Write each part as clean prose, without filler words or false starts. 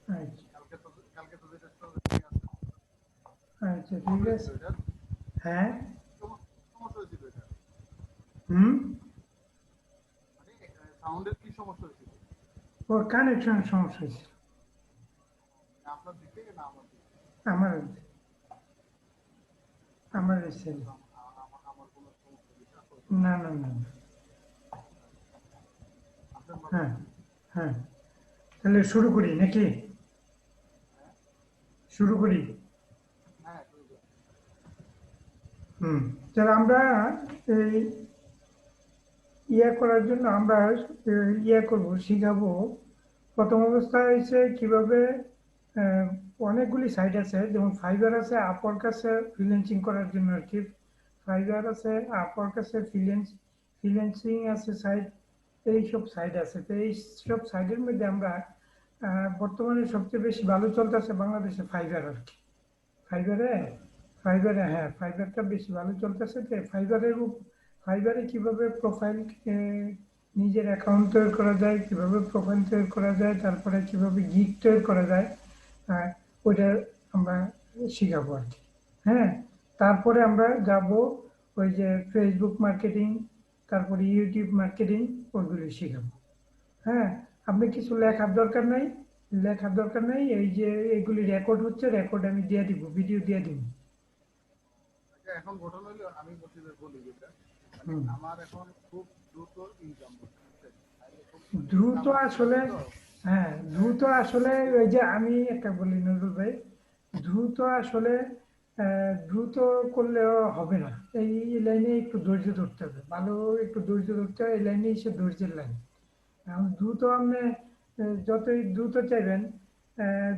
আচ্ছা কালকে তো যেটা আছে আচ্ছা, ঠিক সমস্যা হয়েছিল আছে। এটা, হ্যাঁ। সমস্যা হয়েছিল এটা, হুম। মানে সাউন্ডের কি সমস্যা হয়েছিল? ও কানেকশনের সমস্যা হয়েছিল। আপনার দিক থেকে না আমার দিক থেকে? আমার আমার ছেলে। আমার কোনো সমস্যা হয়েছে না না না না। আসেন ভালো হ্যাঁ আছেন? হ্যাঁ, তাহলে শুরু করি নাকি? হ্যাঁ শুরু করি। হ্যাঁ শুরু করুন। হুম। তাহলে আমরা এই ইয়ে করার জন্য আমরা ইয়ে করব, শিখাবো। প্রথম অবস্থায় হচ্ছে কিভাবে আহ, অনেকগুলি সাইট আছে, যেমন ফাইবার আছে, আপওয়ার্ক আছে ফ্রিল্যান্সিং করার জন্য আর কি। ফাইবার আছে, আপওয়ার্ক আছে, ফ্রিল্যান্সিং আছে সাইট। এই সব সাইট আছে, তো এই সব সাইটের মধ্যে আমরা বর্তমানে সবচেয়ে বেশি ভালো চলতেছে বাংলাদেশে ফাইবার আর কি। ফাইবারে ফাইবারে হ্যাঁ, ফাইবারটা বেশি ভালো চলতেছে। তো ফাইবারে কিভাবে প্রোফাইল, নিজের অ্যাকাউন্ট তৈরি করা যায়, কিভাবে প্রোফাইল তৈরি করা যায়, তারপরে কিভাবে গিগ তৈরি করা যায়, ওইটা আমরা শিখাবো আর কি। হ্যাঁ। তারপরে আমরা যাব ওই যে ফেসবুক মার্কেটিং, তারপরে ইউটিউব মার্কেটিং, ওইগুলি শিখাবো। হ্যাঁ। আপনি কিছু লেখার দরকার নাই, লেখার দরকার নাই, এই যে এগুলি রেকর্ড হচ্ছে, রেকর্ড আমি দিয়ে দিব, ভিডিও দিয়ে দিব। আচ্ছা, এখন ঘটনা হলো আমি বলছি যে বলি যেটা, মানে হুম। আমার এখন খুব দ্রুত ইনকাম করতে বুঝছেন? আমি খুব মানে দ্রুত ইনকামের দিকে আসলে, আছি তো। হ্যাঁ দ্রুত আসলে, ওই যে আমি একটা বলি নজরুল ভাই, দ্রুত আসলে দ্রুত করলেও হবে না। এই লাইনে একটু ধৈর্য ধরতে হবে, ভালো একটু ধৈর্য ধরতে হবে, এই লাইনে এসে ধৈর্যের লাইন। এখন দ্রুত আপনি যতই দ্রুত চাইবেন,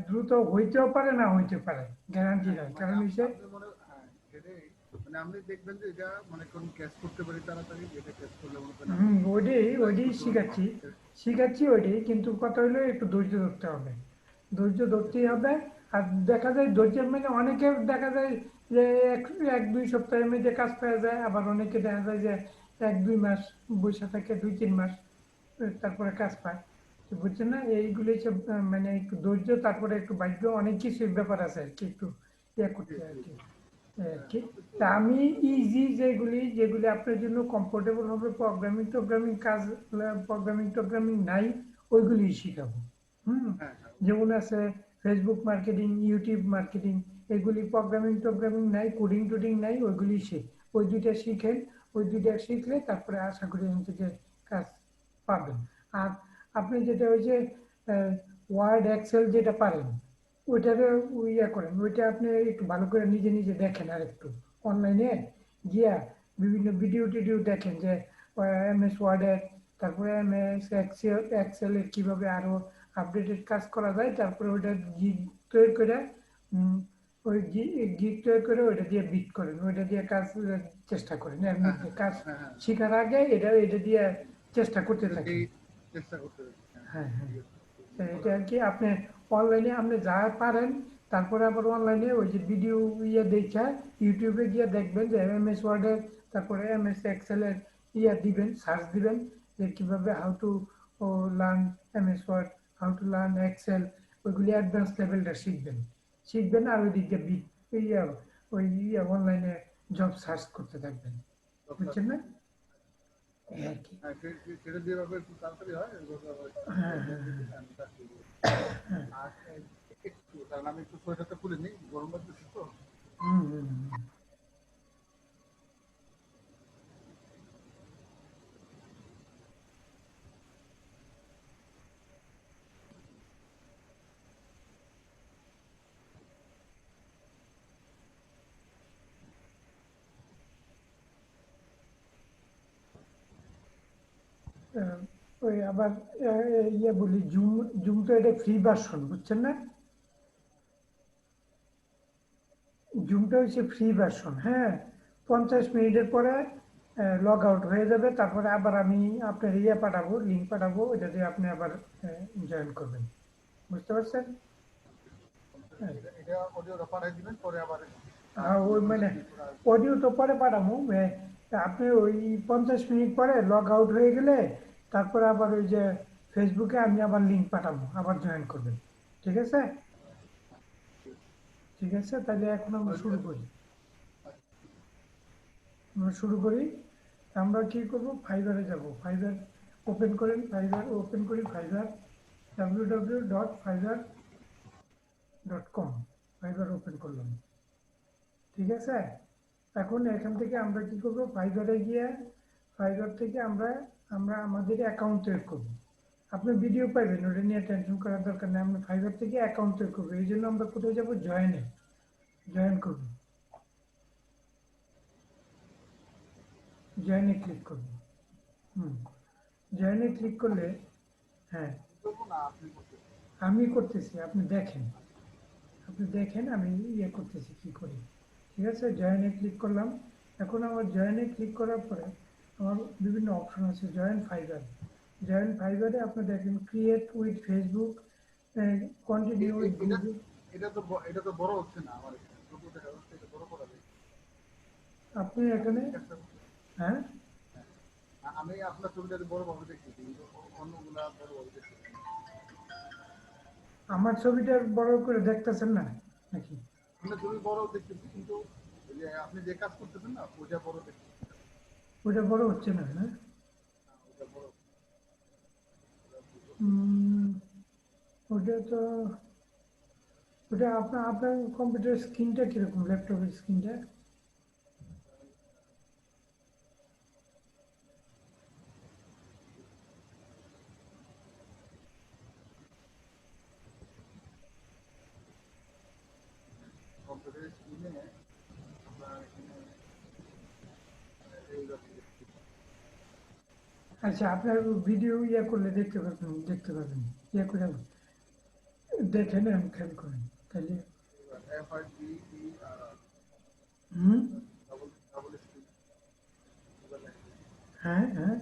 দ্রুত হইতেও পারে, না হইতে পারে, গ্যারান্টি হ্যাঁ নাই, মানে কারণ হচ্ছে আপনি মনে হ্যাঁ সেটাই, মানে আপনি দেখবেন যে এটা মনে করুন ক্যাচ করতে পারি তাড়াতাড়ি, এটা ক্যাচ করলে মনে করেন আমি ওইটাই প্রায় ওইটাই দ্রুত শিখাচ্ছি, শিখাচ্ছি ওইটাই, কিন্তু কথা হলো একটু ধৈর্য ধরতে হবে, ধৈর্য ধরতেই হবে। আর দেখা যায় ধৈর্যের মানে অনেকে দেখা যায় যে এক এক দুই সপ্তাহের মধ্যে কাজ পাওয়া যায়, আবার অনেকে দেখা যায় যে এক দুই মাস বসে থাকে, দুই তিন মাস তারপরে কাজ পায়। তো বুঝছেন না, এইগুলি সব মানে একটু ধৈর্য, তারপরে একটু ভাগ্য, অনেক কিছুর ব্যাপার আছে আর কি, একটু ইয়ে জি করতে আর জি কি। জি হ্যাঁ কি সবকিছু তা আমি ইজি যেগুলি যেগুলি আপনার জন্য কমফোর্টেবল হবে, প্রোগ্রামিং টোগ্রামিং কাজ, প্রোগ্রামিং নাই, ওইগুলি শিখাবো। হুম। হ্যাঁ হ্যাঁ যেমন আছে ফেসবুক মার্কেটিং, ইউটিউব মার্কেটিং, এগুলি প্রোগ্রামিং নাই, কোডিং টোডিং নাই, ওইগুলি ওই দুইটা শিখেন। ওই দুইটা শিখলে তারপরে আশা করি এখান থেকে কাজ পাবেন। আর আপনি যেটা ওই যে ওয়ার্ড এক্সেল যেটা পারেন, ওইটারে ইয়ে করেন, ওইটা আপনি একটু ভালো করে নিজে নিজে দেখেন, আর একটু অনলাইনে গিয়া বিভিন্ন ভিডিও টিডিও দেখেন যে এমএস ওয়ার্ডের, তারপরে এমএস এক্সেলের কীভাবে আরও আপডেটেড কাজ করা যায়, তারপরে ওইটা গিগ তৈরি করে, উম, ওই গিগ তৈরি করে ওইটা দিয়ে বিট করেন, ওইটা দিয়ে কাজ চেষ্টা করেন, এর হ্যাঁ মধ্যে হ্যাঁ কাজ হ্যাঁ হ্যাঁ হ্যাঁ শেখার আগে এটা এটা দিয়ে চেষ্টা করতে এটা থাকেন। দিয়েই চেষ্টা করতে হবে। হ্যাঁ হ্যাঁ হ্যাঁ। ঠিক আছে, তো মনে এটা আর রাখবো। কি, আপনি অনলাইনে আপনি যা পারেন, তারপরে আবার অনলাইনে ওই যে ভিডিও ইয়ে দেখে ইউটিউবে গিয়ে দেখবেন যে এমএস ওয়ার্ডের, তারপরে এমএস এক্সেলের ইয়ে দিবেন, সার্চ দিবেন যে কীভাবে how to learn MS Word, how to learn Excel, ওইগুলি অ্যাডভান্স লেভেলটা শিখবেন। শিখবেন আর ওইদিকে ইয়ে ওই ইয়ে অনলাইনে জব সার্চ করতে থাকবেন। সব কাজ বুঝছেন না? করতে হবে। এই আর কি। হ্যাঁ সেটা যেভাবে একটু তাড়াতাড়ি হয় এভাবে আবার একটু হ্যাঁ দেখে হ্যাঁ দিলে আমি কাজ করবো। আর একটু কারণ আমি একটু সোয়েটারটা খুলে নিই, গরম লাগতেছে তো। হুম হুম হুম। আহ, ওই আবার ইয়ে বলি, জুম তো এটা ফ্রি ভার্সন, বুঝছেন না? জুমটা হচ্ছে ফ্রি ভার্সন। হ্যাঁ। 50 মিনিটের পরে লগ আউট হয়ে যাবে, তারপরে আবার আমি আপনার ইয়ে পাঠাবো, লিঙ্ক পাঠাবো, ওইটা দিয়ে আপনি আবার জয়েন করবেন। বুঝতে পারছেন? হ্যাঁ। এটা অডিওটা পাঠিয়ে দিবেন, পরে আবার আর ওই মানে 50 মিনিট পরে আসবে। অডিও তো পরে পাঠাবো, আপনি ওই 50 মিনিট পরে লগ আউট হয়ে গেলে তারপরে আবার ওই যে ফেসবুকে আমি আবার লিঙ্ক পাঠাবো, আবার জয়েন করবেন। ঠিক আছে? ঠিক আছে, তাহলে এখন আমরা শুরু করি। আমরা কি করব, ফাইবারে যাব। ফাইবার ওপেন করেন, ফাইবার ওপেন করি, ফাইবার www.fiverr.com ফাইবার ওপেন করলাম। ঠিক আছে, এখন এখান থেকে আমরা কি করব, ফাইবারে গিয়ে ফাইবার থেকে আমরা আমরা আমাদের অ্যাকাউন্ট তৈরি করব। আপনি ভিডিও পাইবেন, ওটা নিয়ে টেনশন করার দরকার নেই। আমরা ফাইবার থেকে অ্যাকাউন্ট তৈরি করবো, এই জন্য আমরা কোথায় যাব, জয়েন করব, জয়েনে ক্লিক করব। হুম, জয়েনে ক্লিক করলে, হ্যাঁ আমি করতেছি, আপনি দেখেন আমি ইয়ে করতেছি কি করি। ঠিক আছে, জয়েনে ক্লিক করলাম। এখন আমার জয়েনে ক্লিক করার পরে আমার বিভিন্ন অপশন আছে। জয়েন ফাইবারে আপনি দেখেন create with Facebook, continue with Google. এটা তো বড় হচ্ছে না আমার এখানে, তবুও দেখা যাচ্ছে এটা বড় করা যায়। আপনি এখানে, চেষ্টা করছি। হ্যাঁ আমি আপনার ছবিটা বড় ভাবে দেখতেছি, কিন্তু অন্যগুলা বড় ভাবে দেখতেছি। আমার ছবিটা বড় করে দেখতেছেন না নাকি? আপনার ছবি বড় দেখতেছি, কিন্তু ওই যে আপনি যে কাজ করতেছেন না, ওইটা বড় দেখতেছি। ওটা বড় হচ্ছে না, হ্যাঁ? ওইটা বড়। উম, ওটা তো, ওটা আপনার আপনার কম্পিউটার স্ক্রিনটা কিরকম, ল্যাপটপের স্ক্রিনটা? কম্পিউটারের স্ক্রিনে আপনার এখানে এই যাচ্ছে। আচ্ছা, আপনার ভিডিও ইয়ে করলে দেখতে পাবেন, ইয়ে করে দেখেন, আমি খেয়াল করেন তাহলে। FIBER হুম, ডাবল ডাবল স্ক্রিন। হ্যাঁ হ্যাঁ,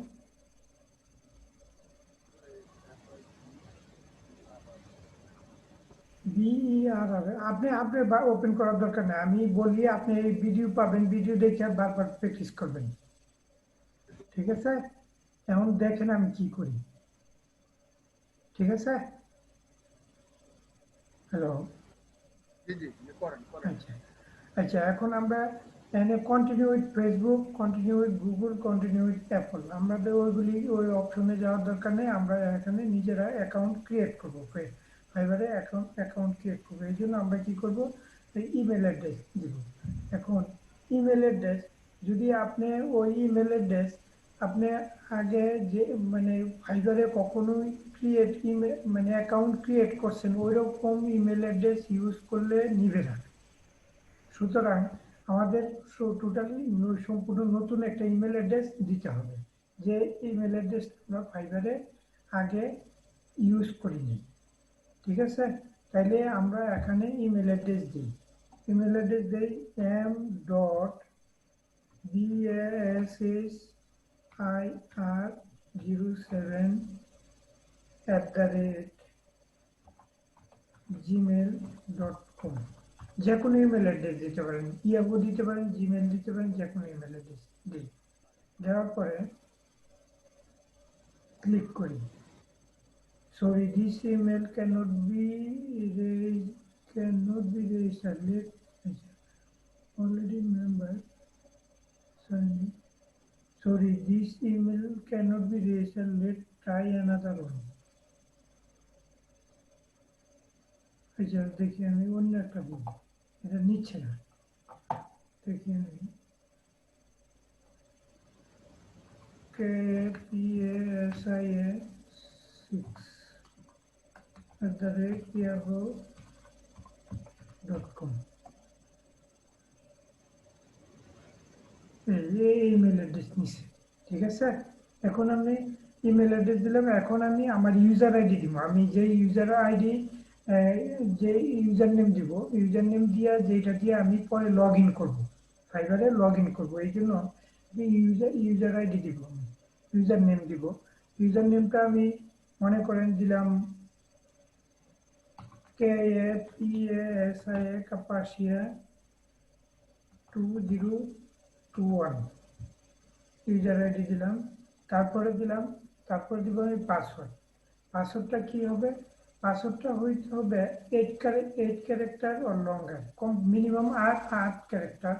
BERR আপনি আপনি ওপেন করার দরকার নেই, আমি বলি আপনি এই ভিডিও পাবেন, ভিডিও দেখে বারবার প্র্যাকটিস করবেন। ঠিক আছে, এখন দেখেন আমি কি করি। ঠিক আছে, হ্যালো। জি জি জি, করেন করেন। আচ্ছা, আচ্ছা, এখন আমরা এখানে continue with Facebook, continue with Google, continue with Apple, আমাদের ওই অপশনে যাওয়ার দরকার নেই। আমরা এখানে নিজেরা অ্যাকাউন্ট ক্রিয়েট করবো, ফাইবারে অ্যাকাউন্ট ক্রিয়েট করবো। এই জন্য আমরা কি করব, এই ইমেল অ্যাড্রেস দিব। এখন ইমেল অ্যাড্রেস, যদি আপনি ওই ইমেল অ্যাড্রেস আপনি আগে যে মানে ফাইবারে কখনোই মানে অ্যাকাউন্ট ক্রিয়েট করছেন, ওই রকম ইমেল অ্যাড্রেস ইউজ করলে নিবে না। সুতরাং আমাদের টোটালি সম্পূর্ণ নতুন একটা ইমেল অ্যাড্রেস দিতে হবে, যে ইমেল অ্যাড্রেস আমরা ফাইবারে আগে ইউজ করিনি। ঠিক আছে, তাইলে আমরা এখানে ইমেল অ্যাড্রেস দিই। ইমেল অ্যাড্রেস দিই m.bassir@gmail.com। যে কোনো ইমেল অ্যাড্রেস দিতে পারেন, ইয়াহু দিতে পারেন, জিমেল দিতে পারেন, যে কোনো ইমেল অ্যাড্রেস দিই। দেওয়ার পরে ক্লিক করি। Sorry, this email cannot be registered. Already member. Sorry, this email cannot be registered. Let's try another one. আচ্ছা, দেখি আমি অন্য একটা বলি, এটা নিচ্ছে না। দেখি আমি KPASIA6@yahoo.com ইমেল অ্যাড্রেস নিচ্ছে। ঠিক আছে, এখন আমি ইমেল অ্যাড্রেস দিলাম। এখন আমি আমার ইউজার আইডি দিব। আমি যে ইউজার আইডি, যে ইউজার নেম দিব, ইউজার নেম দিয়ে যেটা দিয়ে আমি পরে লগ ইন করবো, ফাইবারে লগ ইন করবো, এই জন্য ইউজার আইডি দিব, আমি ইউজার নেম দিব। ইউজার নেমটা আমি মনে করেন দিলাম KAPASIA কাপাসিয়া 2021, ইউজার আইডি দিলাম। তারপরে দিব আমি পাসওয়ার্ডটা কি হবে, পাসওয়ার্ডটা হইতে হবে 8 character or longer, minimum 8 character,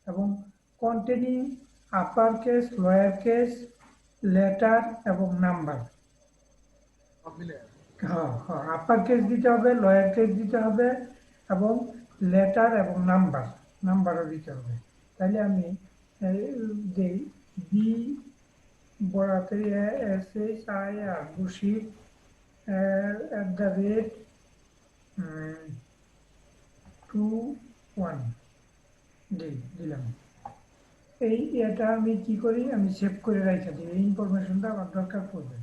এবং containing upper case, lower case, letter এবং নাম্বার। সব মিলে। হ্যাঁ হ্যাঁ, আপার কেস দিতে হবে, লোয়ার কেস দিতে হবে, এবং লেটার এবং নাম্বারও দিতে হবে। তাহলে আমি দেই বি বড়াতে এস এইচ আই আর বসির @21 দিলাম। এটা আমি কি করি, আমি সেভ করে রাখা দিই, এই ইনফরমেশনটা আমার দরকার পড়বে।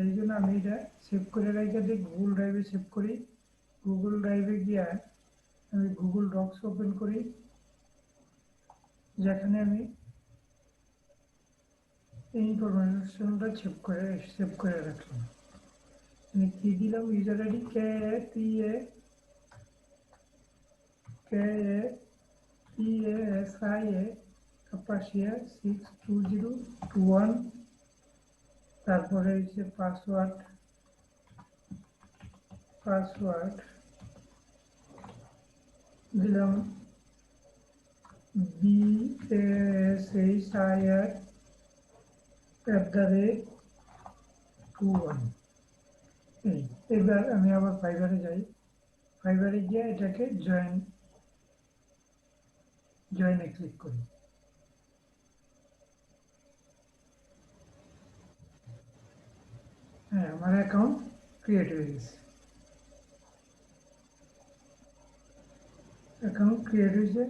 এই জন্য আমি এটা সেভ করে রাখা দিই, গুগল ড্রাইভে সেভ করি। গুগল ড্রাইভে গিয়ে আমি গুগল ডক্স ওপেন করি, যেখানে আমি এই ইনফরমেশনটা সেভ করে রাখলাম। আমি কি দিলাম, ইউজার আইডি KAPASIA কাপাসিয়া 62021, তারপরে হচ্ছে পাসওয়ার্ড দিলাম BASHIR@21। এবার আমি আবার ফাইবারে যাই, ফাইবারে গিয়ে এটাকে জয়েনে ক্লিক করি। হ্যাঁ, আমার অ্যাকাউন্ট ক্রিয়েট হয়ে গেছে, অ্যাকাউন্ট ক্রিয়েট হয়েছে।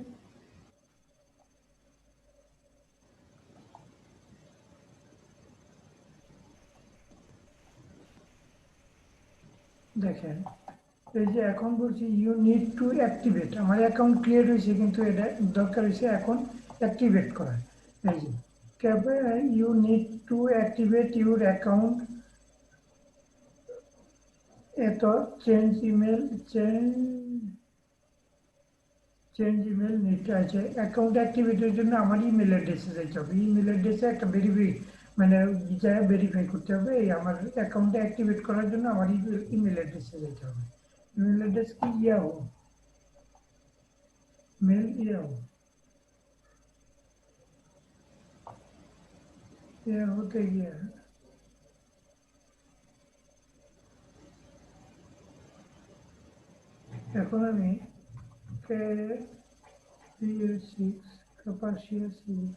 দেখেন, এই যে এখন বলছি ইউ নিড টু অ্যাক্টিভেট, আমার অ্যাকাউন্ট ক্রিয়েট হয়েছে, কিন্তু এটা দরকার হয়েছে এখন অ্যাক্টিভেট করা। এই যে you need to activate your account, এত চেঞ্জ ইমেল নিড আছে। অ্যাকাউন্ট অ্যাক্টিভেটের জন্য আমার ইমেল অ্যাড্রেসে যেতে হবে, ইমেল অ্যাড্রেসে একটা মানে ভেরিফাই করতে হবে। এই আমার অ্যাকাউন্টটা অ্যাক্টিভেট করার জন্য আমার ইমেল অ্যাড্রেসে যেতে হবে। ইমেল অ্যাড্রেস কি, ইয়াহূতে গিয়ে এখন আমি কাপাসিয়া 6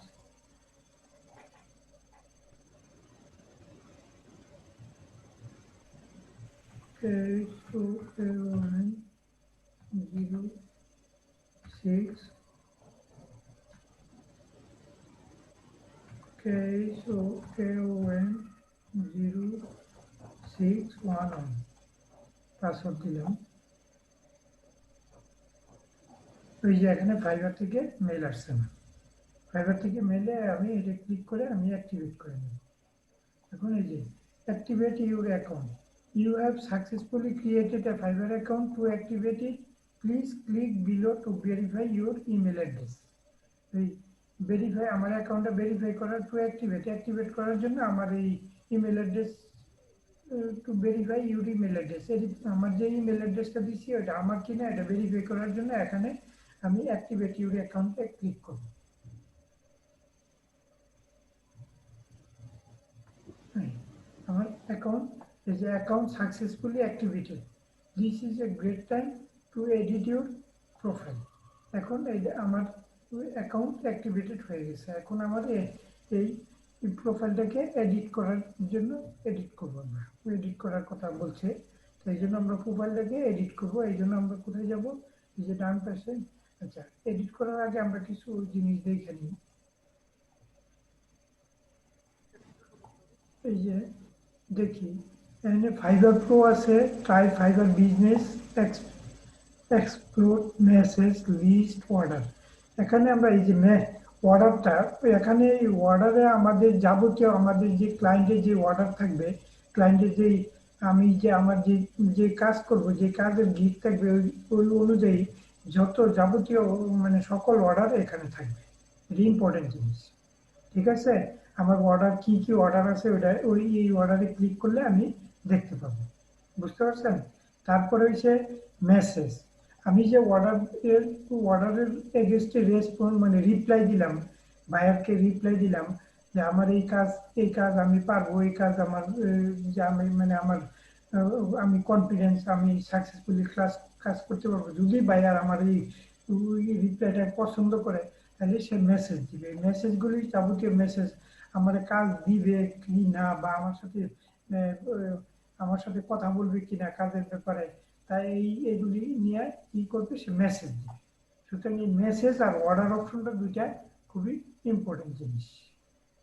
K2A106 K2AON0611 পাসওয়ার্ড দিলাম। ওই যে এখানে ফাইবার থেকে মেল আসছে না, ফাইবার থেকে মেলে আমি এটা ক্লিক করে আমি অ্যাক্টিভেট করে নেব। এখন এই যে activate your account, you have successfully created a Fiverr account, to activate it please click below to verify your email address. এই ভেরিফাই, আমার অ্যাকাউন্টটা ভেরিফাই করার, টু অ্যাক্টিভেট করার জন্য আমার এই email address, two verify your email address, আমার যে ইমেল অ্যাড্রেসটা দিচ্ছি ওটা আমার কিনা এটা ভেরিফাই করার জন্য এখানে আমি অ্যাক্টিভেট ইউর অ্যাকাউন্টে ক্লিক করব। আমার account, is a account successfully activated. This is a great time to edit your profile. এখন এই আমার অ্যাকাউন্ট অ্যাক্টিভেটেড হয়ে গেছে। এখন আমার এই প্রোফাইলটাকে এডিট করার জন্য এডিট করবো, আমরা এডিট করার কথা বলছে, এই জন্য আমরা প্রোফাইলটাকে এডিট করব। এই জন্য আমরা কোথায় যাব, এই যে ডান পাশে। আচ্ছা, এডিট করার আগে আমরা কিছু জিনিস দেখে নিই। এই যে দেখি, এখানে ফাইবার প্রো আছে, try Fiverr business, explore message list order. এখানে আমরা এই যে অর্ডারটা, এখানে এই অর্ডারে আমাদের যাবতীয় আমাদের যে ক্লায়েন্টের যে অর্ডার থাকবে, ক্লায়েন্টের যেই আমি যে আমার যে কাজ করব, যে কাজের গিট থাকবে, ওই অনুযায়ী যত যাবতীয় মানে সকল অর্ডার এখানে থাকবে। এটা ইম্পর্টেন্ট জিনিস, ঠিক আছে। আমার অর্ডার কি অর্ডার আছে ওটা এই অর্ডারে ক্লিক করলে আমি দেখতে পাবো, বুঝতে পারছেন। তারপরে হচ্ছে মেসেজ। আমি যে অর্ডারের এগেনস্টে রেসপন্স মানে রিপ্লাই দিলাম, বায়ারকে রিপ্লাই দিলাম যে আমার এই কাজ আমি পারবো, এই কাজ আমার যে আমি মানে আমার আমি কনফিডেন্স, আমি সাকসেসফুলি কাজ করতে পারবো। যদি বায়ার আমার এই রিপ্লাইটা পছন্দ করে, তাহলে সে মেসেজ দিবে। এই মেসেজগুলি যাবতীয় মেসেজ আমার কাজ দিবে কি না, বা আমার সাথে কথা বলবে কিনা কাজের ব্যাপারে, তাই এগুলি নিয়ে কি করবে, সে মেসেজ দিবে। সুতরাং এই মেসেজ আর অর্ডার অপশনটা দুইটা খুবই ইম্পর্টেন্ট জিনিস।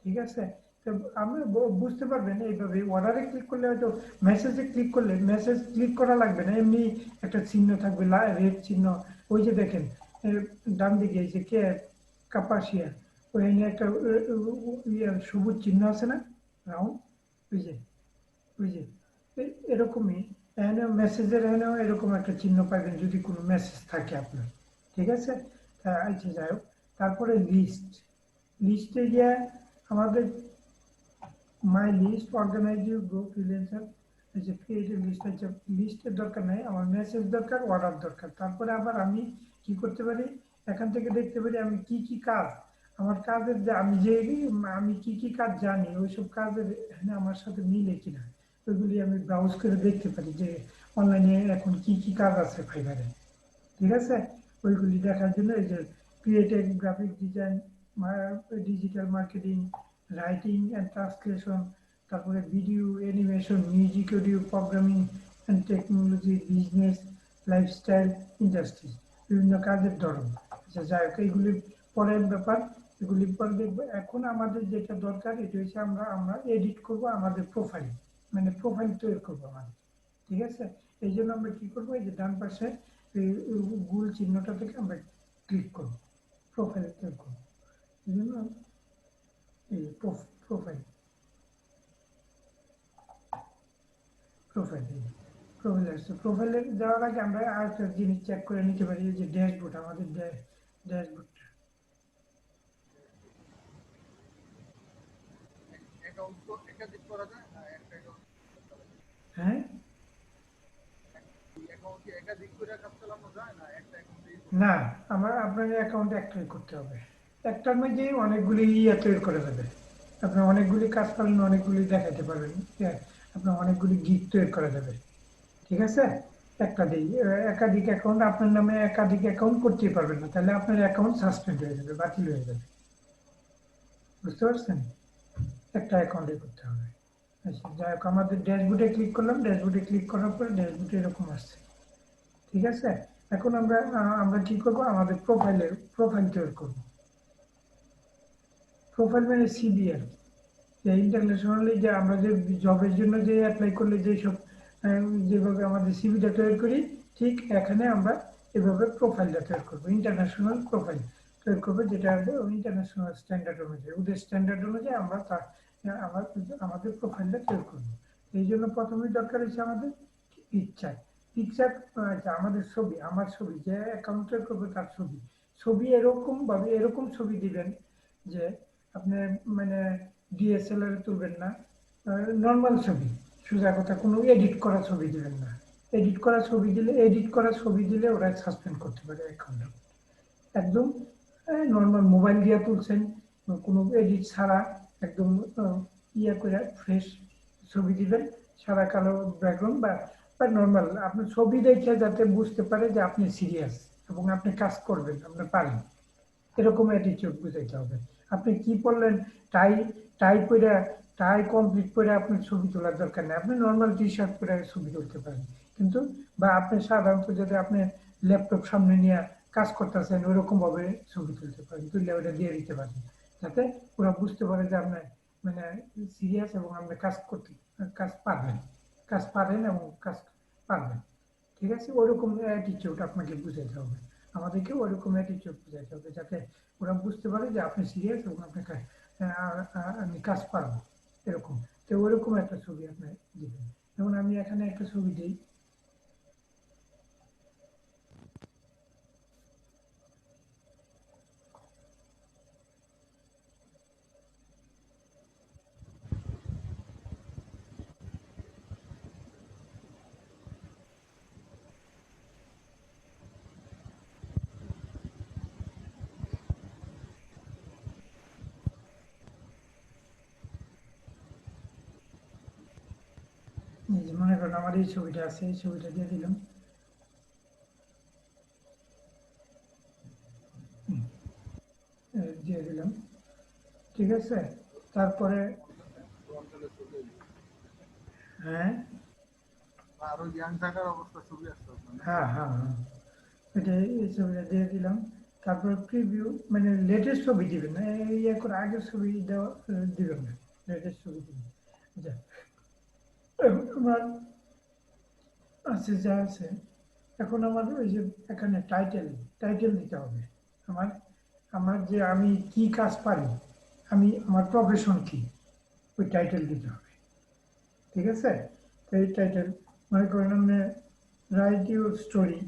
ঠিক আছে? তো আপনি বুঝতে পারবেন এইভাবে। অর্ডারে ক্লিক করলে হয়তো, মেসেজে ক্লিক করলে মেসেজ ক্লিক করা লাগবে না, এমনি একটা চিহ্ন থাকবে, রেড চিহ্ন। ওই যে দেখেন ডান দিকে এই যে কে কাপাসিয়া, ওইখানে একটা সবুজ চিহ্ন আছে না, রাউন্ড, ওই যে ওই যে এরকমই এখানেও মেসেজের, এখানেও এরকম একটা চিহ্ন পাবেন যদি কোনো মেসেজ থাকে আপনার। ঠিক আছে? আচ্ছা, যাই হোক। তারপরে লিস্টে গিয়ে আমাদের my list, organise your group, freelancer, এই যে ক্রিয়েটিভ লিস্ট আছে। লিস্টের দরকার নেই আমার, মেসেজ দরকার, অর্ডার দরকার। তারপরে আবার আমি কি করতে পারি, এখান থেকে দেখতে পারি আমি কি কি কাজ, আমার কাজের যে আমি কি কি কাজ জানি, ওইসব কাজের এখানে আমার সাথে মিলে কিনা, ওইগুলি আমি ব্রাউজ করে দেখতে পারি যে অনলাইনে এখন কি কি কাজ আছে ফাইবারে। ঠিক আছে? ওইগুলি দেখার জন্য এই যে creative graphic design, digital marketing, writing and translation, তারপরে video animation, music, audio, programming and technology, business, lifestyle, industry, বিভিন্ন কাজের ধরন। আচ্ছা, যাই হোক, এইগুলির পরের ব্যাপার, এগুলি পরে দেখবো। এখন আমাদের যেটা দরকার, এটা হচ্ছে আমরা আমরা এডিট করব আমাদের প্রোফাইল, মানে প্রোফাইল তৈরি করবো আমাদের। ঠিক আছে? এই জন্য আমরা কি করবো, এই যে ডান পাশে গোল চিহ্নটা থেকে আমরা ক্লিক করব, প্রোফাইলে ক্লিক করব। এই জন্য এই প্রোফাইল প্রোফাইল প্রোফাইল আসছে। প্রোফাইলে যাওয়ার আগে আমরা আরেকটা জিনিস চেক করে নিতে পারি, যে ড্যাশবোর্ড, আমাদের ড্যাশবোর্ডটা। অ্যাকাউন্ট তো একাধিক করা যায় না, একটা অ্যাকাউন্ট হ্যাঁ, অ্যাকাউন্টে একাধিক করে কাজ চালানো যায় না, একটা অ্যাকাউন্টেই না, আপনার অ্যাকাউন্ট একটাই করতে হবে। একটার মধ্যেই অনেকগুলি তৈরি করে দেবে। আপনার অনেকগুলি কাজ পারলেন, অনেকগুলি দেখাতে পারবেন, আপনার অনেকগুলি গিগ তৈরি করে দেবে। ঠিক আছে? একটা দিই একাধিক অ্যাকাউন্ট, আপনার নামে একাধিক অ্যাকাউন্ট করতেই পারবেন না, তাহলে আপনার অ্যাকাউন্ট সাসপেন্ড হয়ে যাবে, বাতিল হয়ে যাবে। বুঝতে পারছেন? একটা অ্যাকাউন্টে করতে হবে। আচ্ছা, যাই হোক, আমাদের ড্যাশবোর্ডে ক্লিক করলাম, ড্যাশবোর্ডে ক্লিক করার পরে ড্যাশবোর্ডে এরকম আসছে। ঠিক আছে? এখন আমরা কি করব, আমাদের প্রোফাইল তৈরি করব। প্রোফাইল মানে সিভি আর কি। যে ইন্টারন্যাশনালি যে আমরা যে জবের জন্য যে অ্যাপ্লাই করলে যেসব যেভাবে আমাদের সিভিটা তৈরি করি, ঠিক এখানে আমরা এভাবে প্রোফাইলটা তৈরি করবো, ইন্টারন্যাশনাল প্রোফাইল তৈরি করবো, যেটা ইন্টারন্যাশনাল স্ট্যান্ডার্ড অনুযায়ী, ওদের স্ট্যান্ডার্ড অনুযায়ী আমরা আমাদের প্রোফাইলটা তৈরি করবো। এই জন্য প্রথমেই দরকার হচ্ছে আমাদের পিকচার। পিকচার আমাদের ছবি, আমার ছবি, যে অ্যাকাউন্ট তৈরি করবো তার ছবি। ছবি এরকম ছবি দিবেন যে আপনি মানে ডিএসএলআর তুলবেন না, নর্মাল ছবি, সোজা কথা, কোনো এডিট করা ছবি দিলে ওরা সাসপেন্ড করতে পারে অ্যাকাউন্ট। একদম নর্মাল মোবাইল দিয়ে তুলছেন, কোনো এডিট ছাড়া, একদম করে ফ্রেশ ছবি দিবেন, সাদা কালো ব্যাকগ্রাউন্ড, বা নর্মাল আপনার ছবি দেখে যাতে বুঝতে পারে যে আপনি সিরিয়াস এবং আপনি কাজ করবেন, আপনি পারেন, এরকম অ্যাটিটিউড বুঝাইতে হবে। আপনি কি পড়লেন, টাই টাই পরে, টাই কমপ্লিট করে আপনার ছবি তোলার দরকার নেই, আপনি নর্মাল টি শার্ট পরে ছবি তুলতে পারেন। কিন্তু বা আপনি সাধারণত যদি আপনি ল্যাপটপ সামনে নিয়ে কাজ করতেছেন, ওইরকম ভাবে ছবি তুলতে পারেন, তুললে ওটা দিয়ে দিতে পারেন, যাতে ওরা বুঝতে পারে যে আপনি মানে সিরিয়াস এবং আপনি কাজ পারবেন, কাজ পারেন এবং কাজ পারবেন। ঠিক আছে? ওরকম অ্যাটিটিউড আপনাকে বুঝাইতে হবে, আমাদেরকে ওরকম অ্যাটিটিউড বুঝাইতে হবে, যাতে ওরা বুঝতে পারে যে আপনি সিরিয়াস এবং আপনাকে আমি কাজ পারবো, এরকম। তো ওরকম একটা ছবি আপনি দিবেন। যেমন আমি এখানে একটা ছবি দিই। এই যে মনে করেন আমার এই ছবিটা আছে, এই ছবিটা দিয়ে দিলাম। দিয়ে দিলাম, ঠিক আছে। তারপরে অঞ্চলে ছবি হ্যাঁ আরো ইয়াং থাকার অবস্থা ছবি আসতো আপনার নাকি? হ্যাঁ হ্যাঁ হ্যাঁ, এটা এই ছবিটা দিয়ে দিলাম। তারপরে প্রিভিউ, মানে লেটেস্ট ছবি দিবেন না, ইয়ে করে আগের ছবি দেওয়া দিবেন না, লেটেস্ট ছবি দিবেন। আচ্ছা, আমার আছে যা আছে। এখন আমার ওই যে এখানে টাইটেল, টাইটেল দিতে হবে। আমার আমার যে আমি কি কাজ পারি, আমি আমার প্রফেশন কি, ওই টাইটেল দিতে হবে, ঠিক আছে। তো এই টাইটেল, মনে করেন আপনি right your story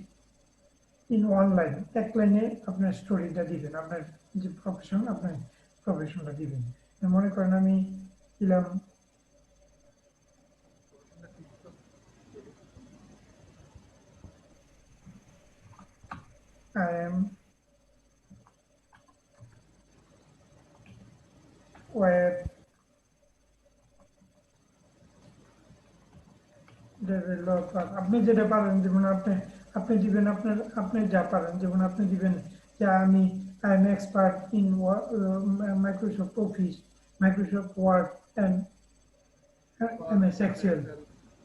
in one line, এক লাইনে আপনার স্টোরিটা দিবেন, আপনার যে প্রফেশন, আপনার প্রফেশনটা দিবেন। মনে করেন আমি দিলাম আই এম ওয়েব ডেভেলপার। আপনি যেটা পারেন, যেমন আপনি আপনি দিবেন আপনার, আপনি যা পারেন, যেমন আপনি দিবেন যে আমি I am expert in Microsoft Office, Microsoft Word and MS Excel,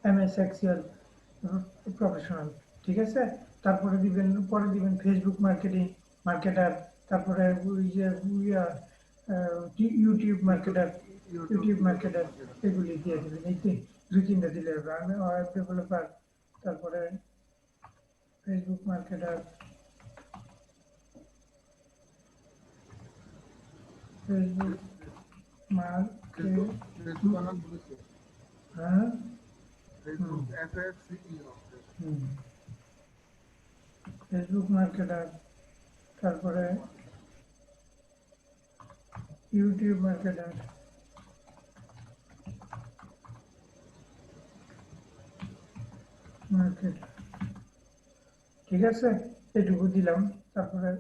MS Excel professional, ঠিক আছে। তারপরে দিবেন, পরে দিবেন ফেসবুক মার্কেটিং মার্কেটার, তারপরে ওই যে ইউটিউব মার্কেটার, ইউটিউব মার্কেটার, এগুলি দিয়ে দেবেন। এই দুই তিনটা দিলে হবে। আমি ওয়েব ডেভেলপার, তারপরে Facebook marketer, Facebook market, Facebook বানান বলেছে হ্যাঁ ফেসবুক FACEO ফেসবুক মার্কেটার, তারপরে ইউটিউব মার্কেটার, মার্কেট, ঠিক আছে। এটুকু দিলাম, তারপরে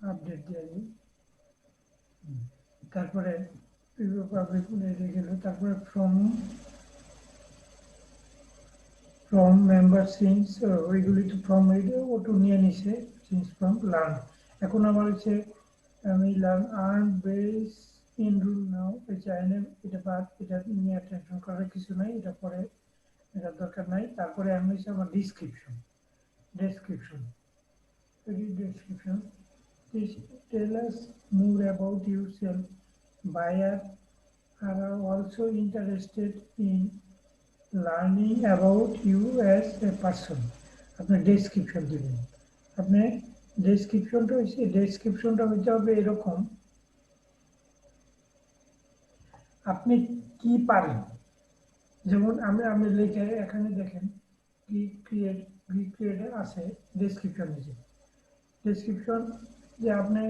আপডেট দিয়ে দিই। তারপরে পাবলিক গেল, তারপরে ফ্রম মেম্বার সিন্স, ওইগুলি তো ফ্রম ওটু নিয়ে নিছে, সিন্স ফ্রম লার্ন। এখন আমার হচ্ছে আমি learn earn base enroll now, এটা বাদ, এটা নিয়ে টেনশন করার কিছু নাই, এটা পরে, এটা দরকার নাই। তারপরে আমি হচ্ছে আমার description, description, description. Please tell us more about yourself. Buyer are also interested in learning about you as a person. আপনার ডেসক্রিপশন দিবেন। আপনি ডেসক্রিপশনটা হইতে হবে এরকম, আপনি কি পারেন। যেমন আমি লিখে এখানে দেখেন ক্রিয়েট আছে ডেসক্রিপশন নিচে, ডেসক্রিপশন, যে আপনি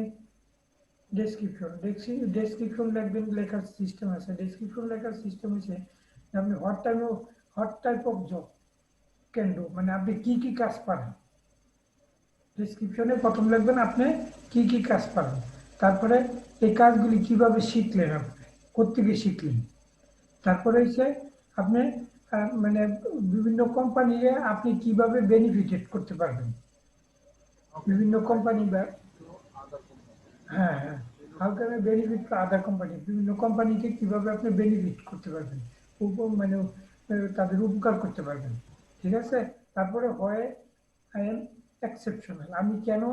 ডেসক্রিপশন লিখবেন, লেখার সিস্টেম আছে। ডেসক্রিপশন লেখার সিস্টেম হচ্ছে আপনি what type of job can do, মানে আপনি কি কি কাজ পারেন। ডেসক্রিপশনে প্রথম লিখবেন আপনি কি কি কাজ পারেন, তারপরে এই কাজগুলি কিভাবে শিখলেন, আপনি কোত্থেকে শিখলেন। তারপরে হচ্ছে আপনি মানে বিভিন্ন কোম্পানিরে আপনি কিভাবে বেনিফিটেড করতে পারবেন, বিভিন্ন কোম্পানি বা হ্যাঁ হ্যাঁ, how can I benefit other company, বিভিন্ন কোম্পানিকে কিভাবে আপনি বেনিফিট করতে পারবেন, মানে তাদের উপকার করতে পারবেন, ঠিক আছে। তারপরে হয় আই এম এক্সেপশনাল, আমি কেন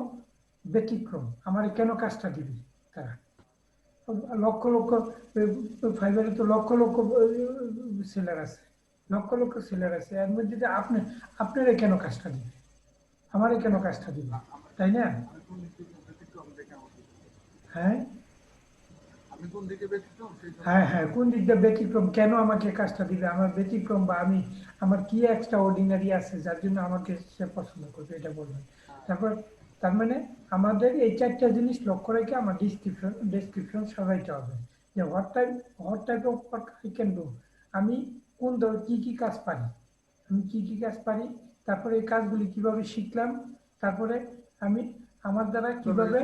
ব্যতিক্রম, আমার কেন কাজটা দিবি তারা। লক্ষ লক্ষ ফাইবারে তো লক্ষ লক্ষ সেলার আছে, লক্ষ লক্ষ সেলার আছে, এর মধ্যে যে আপনারা কেন কাজটা দিবে, আমারে কেন কাজটা দিবে, তাই না। হ্যাঁ আমি কোন দিকে ব্যতিক্রম হ্যাঁ হ্যাঁ, কোন দিকটা ব্যতিক্রম, কেন আমাকে কাজটা দিবে, আমার ব্যতিক্রম বা আমি, আমার কি এক্সট্রা অর্ডিনারি আছে যার জন্য আমাকে সে পছন্দ করবে, এটা বলবেন। তারপর তার মানে আমাদের এই চারটা জিনিস লক্ষ্য রেখে আমার ডেসক্রিপশন সাজাইতে হবে, যে what type of work I can do, আমি কোন কি কি কাজ পারি, আমি কি কি কাজ পারি, তারপরে এই কাজগুলি কিভাবে শিখলাম, তারপরে আমি আমার দ্বারা তবে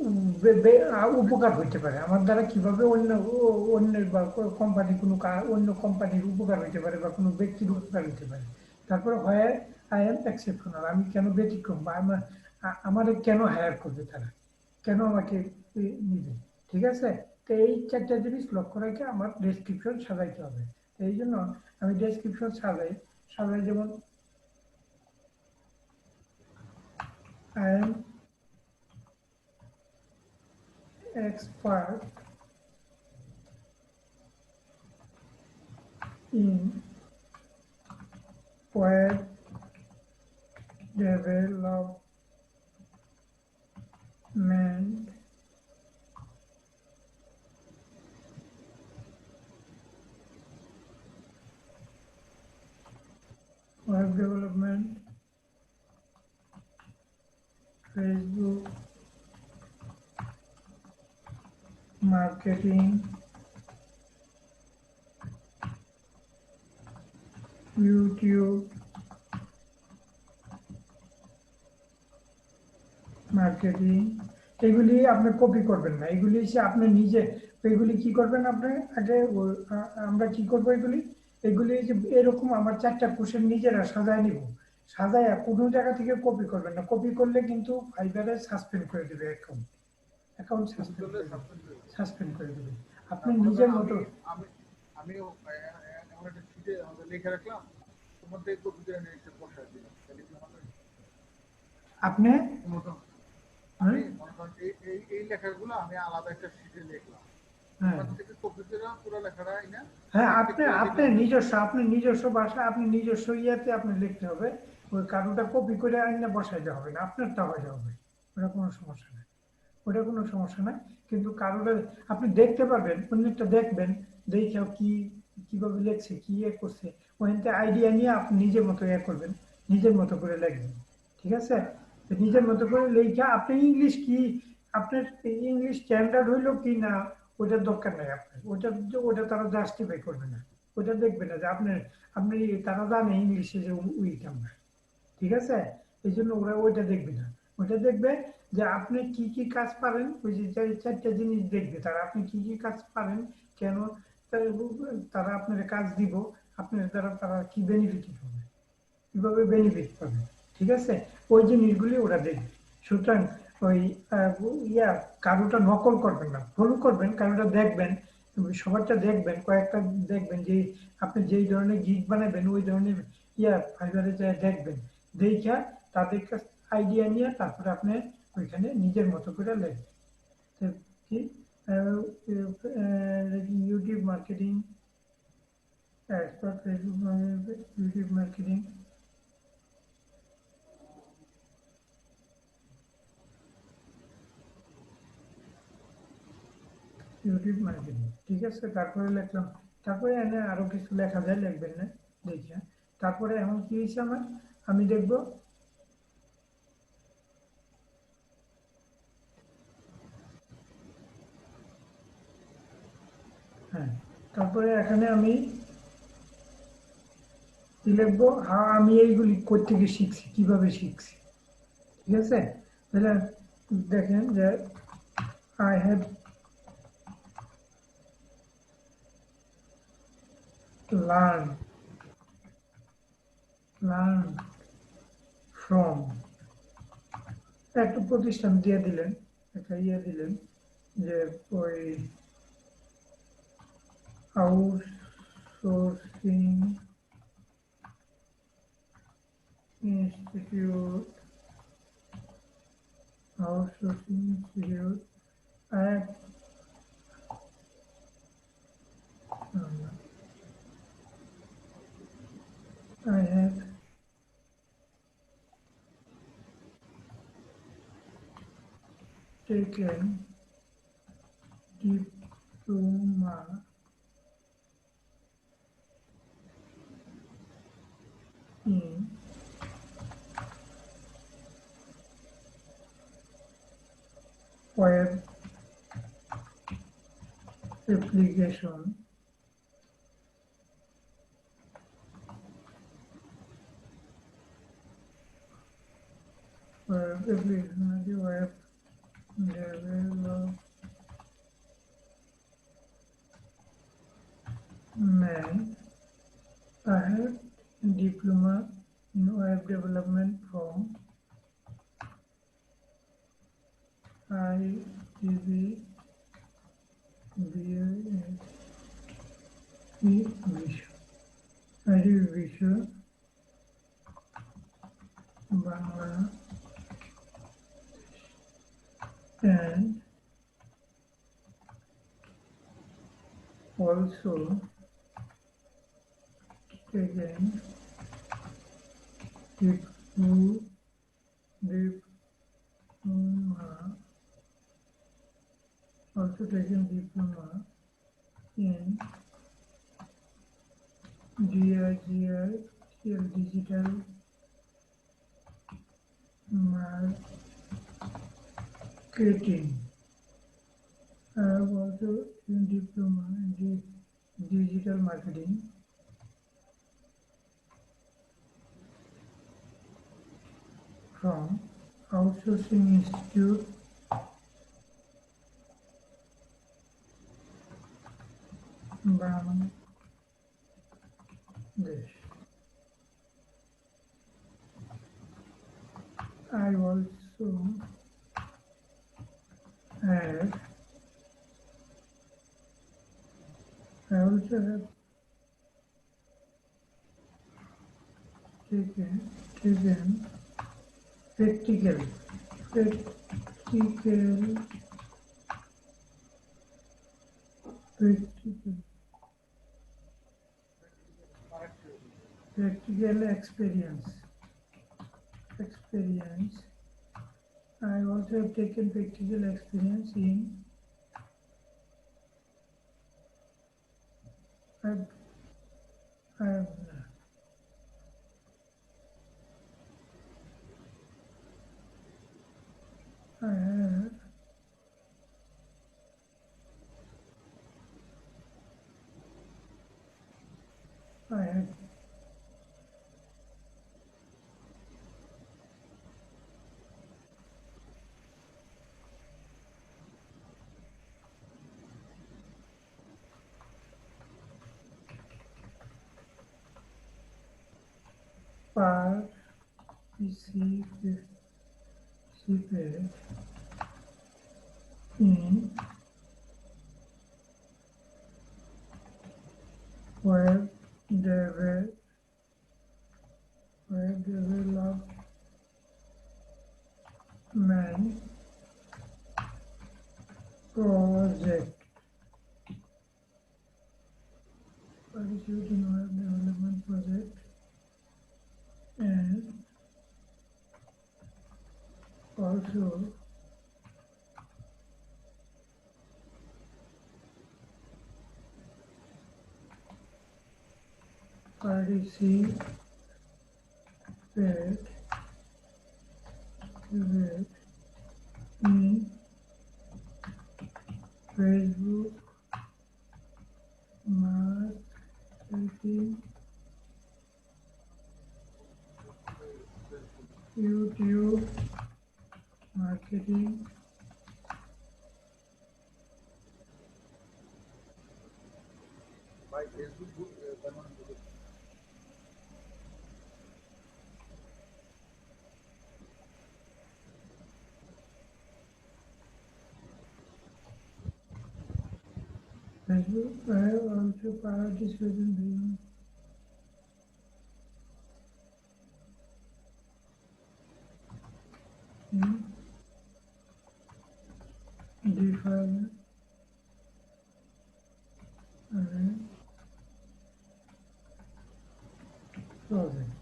কিভাবে উপকার হইতে পারে, আমার দ্বারা কিভাবে অন্যের বা কোম্পানি কোনো অন্য কোম্পানির উপকার হইতে পারে বা কোনো ব্যক্তির উপকার হইতে পারে। তারপরে হয় আই এম এক্সেপশনাল, আমি কেন ব্যতিক্রম বা আমার কেন হায়ার করবে তারা, কেন আমাকে নিবে। ঠিক আছে, তো এই চারটা জিনিস লক্ষ্য রেখে আমার ডেসক্রিপশন সাজাইতে হবে। তো এই জন্য আমি ডেসক্রিপশন সাজাই যেমন I am expert in web development web development, Facebook marketing, YouTube marketing. এগুলি আপনি কপি করবেন না, এগুলি হচ্ছে আপনি নিজে। এগুলি কি করবেন আপনি আগে আমরা কি করবো এগুলি, এগুলি যে এরকম আমার চারটা কোশ্চেন নিজেরা সাজায় নিব, সাজায় কোনো জায়গা থেকে কপি করবেন না, কপি করলে কিন্তু ফাইবারে সাসপেন্ড করে দেবে, অ্যাকাউন্ট অ্যাকাউন্ট কপি সাসপেন্ড করলে করে দেবে, সাসপেন্ড হয়ে যাবে। সাসপেন্ড করে দেবে। আপনি মনে নিজের করেন মতো। আমি এমন একটা শিটে আমাদের লিখে রাখলাম, তোমার থেকে কপি করে নিয়ে এসে বসায় দিলাম, তাহলে কি হবে? আপনি মতো হ্যাঁ আমি মনে করেন এই লেখাগুলো আমি আলাদা একটা শিটে লিখলাম, হ্যাঁ ওখান থেকে কপি করে পুরো লেখাটা না হ্যাঁ, চেক চেক আপনি করে আপনি দেখলাম যে নিজস্ব ভাষা, আপনি নিজস্ব ইয়াতে আপনি লিখতে হবে। ওই কারোটা কপি করে আইনে বসাইতে হবে না, আপনারটা হয়ে যাবে, ওটা কোনো সমস্যা নাই, ওটা কোনো সমস্যা নাই। কিন্তু কারোটা আপনি দেখতে পারবেন, অন্যটা দেখবেন, দেখে কিভাবে লিখছে, কি ইয়ে করছে, ওইতে আইডিয়া নিয়ে আপনি নিজের মতো ইয়ে করবেন, নিজের মতো করে লিখবেন। ঠিক আছে, তো নিজের মতো করে লেখা আপনি ইংলিশ কি আপনার ইংলিশ স্ট্যান্ডার্ড হইলো কি না ওটার দরকার নাই আপনার, ওটা তারা জাস্টিফাই করবে না, ওটা দেখবে না যে আপনার আপনি তারা জানে ইংলিশে যে উইক আমরা। ঠিক আছে, এই জন্য ওরা ওইটা দেখবে না, ওইটা দেখবে যে আপনি কি কি কাজ পারেন, ওই যে চারটা জিনিস দেখবে তারা, আপনি কি কি কাজ পারেন, কেন তারা আপনার কাজ দিব, আপনার দ্বারা তারা কি বেনিফিট পাবে, কিভাবে বেনিফিট পাবে। ঠিক আছে, ওই জিনিসগুলি ওরা দেখবে। সুতরাং ওই ইয়া কারোটা নকল করবেন না, ফলো করবেন, কারোটা দেখবেন, সবারটা দেখবেন, কয়েকটা দেখবেন যে আপনি যেই ধরনের গিগ বানাবেন ওই ধরনের ফাইবারে যায় দেখবেন, দেখা তাদের কাছে আইডিয়া নিয়ে তারপরে আপনি ওইখানে নিজের মতো করে লিখবেন। তো কি YouTube marketing, Facebook YouTube marketing, YouTube marketing. ঠিক আছে, তারপরে লিখলাম, তারপরে এনে আরো কিছু লেখা যায়, লিখবেন না দেখে। তারপরে এখন কি হয়েছে আমার, আমি দেখবো হ্যাঁ, তারপরে এখানে আমি কি লিখবো, হ্যাঁ আমি এইগুলি কোত্থেকে শিখছি, কিভাবে শিখছি। ঠিক আছে, তাহলে দেখেন যে I have learn learn from, একটা প্রতিষ্ঠান দিয়ে দিলেন, একটা দিলেন যে ওই outsourcing institute, outsourcing institute, and I have taken diploma in web application application web development I have diploma in web development from ITB বিশ্ব Bangla and also taken diploma in DIGI digital marketing. I have also taken diploma in digital marketing from Outsourcing Institute Bangladesh. I also have taken practical experience. I also have taken practical experience in I have participated in web development project. Participate in web development project and also participate in Facebook marketing, YouTube marketing, by Facebook I have also participated in different project.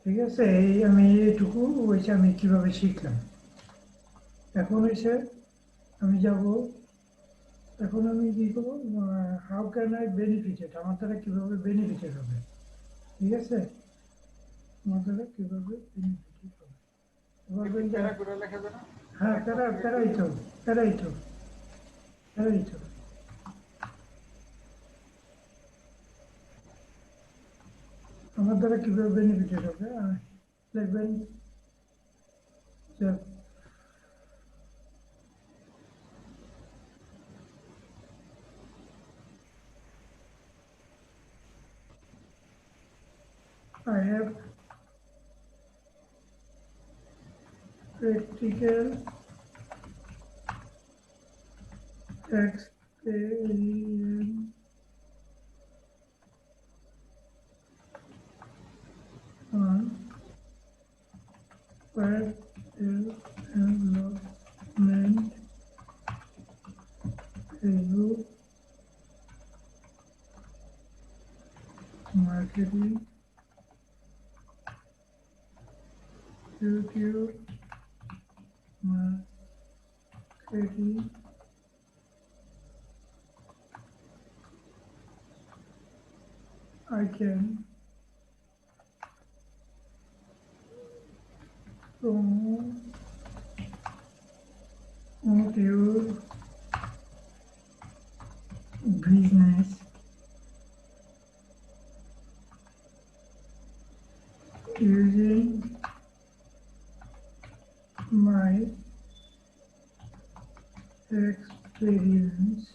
ঠিক আছে, এই আমি এইটুকু হয়েছে আমি কিভাবে শিখলাম। এখন হয়েছে আমি যাব, এখন আমি কি করবো, হাউ ক্যান আই বেনিফিটেড, আমার দ্বারা কিভাবে বেনিফিটেড হবে। ঠিক আছে, আমার দ্বারা কিভাবে বেনিফিটেড হবে। হ্যাঁ, প্যারাই তো আমার দ্বারা কিভাবে বেনিফিটেড হবে লিখবেন So I have practical experience on web development, Facebook marketing, YouTube marketing. I can promote your business using my experience.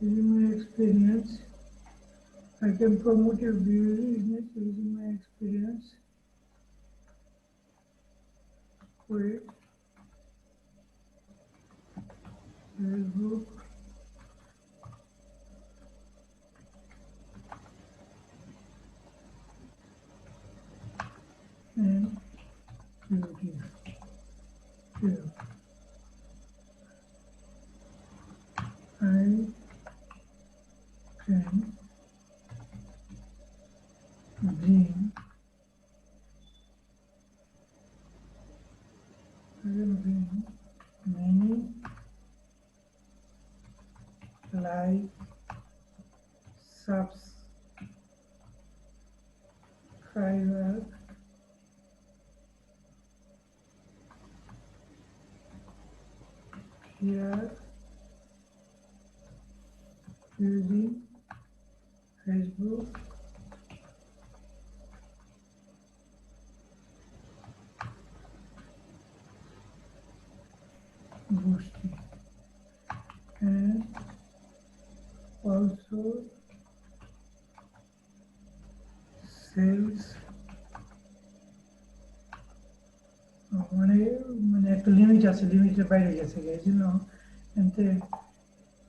Using my experience, I can promote your business using my experience with Facebook and YouTube. Here, I can bring many like subscriber here using Facebook boosting and also sales মানে মানে একটা limit আছে, লিমিটের বাইরে গেছে, এই জন্য এতে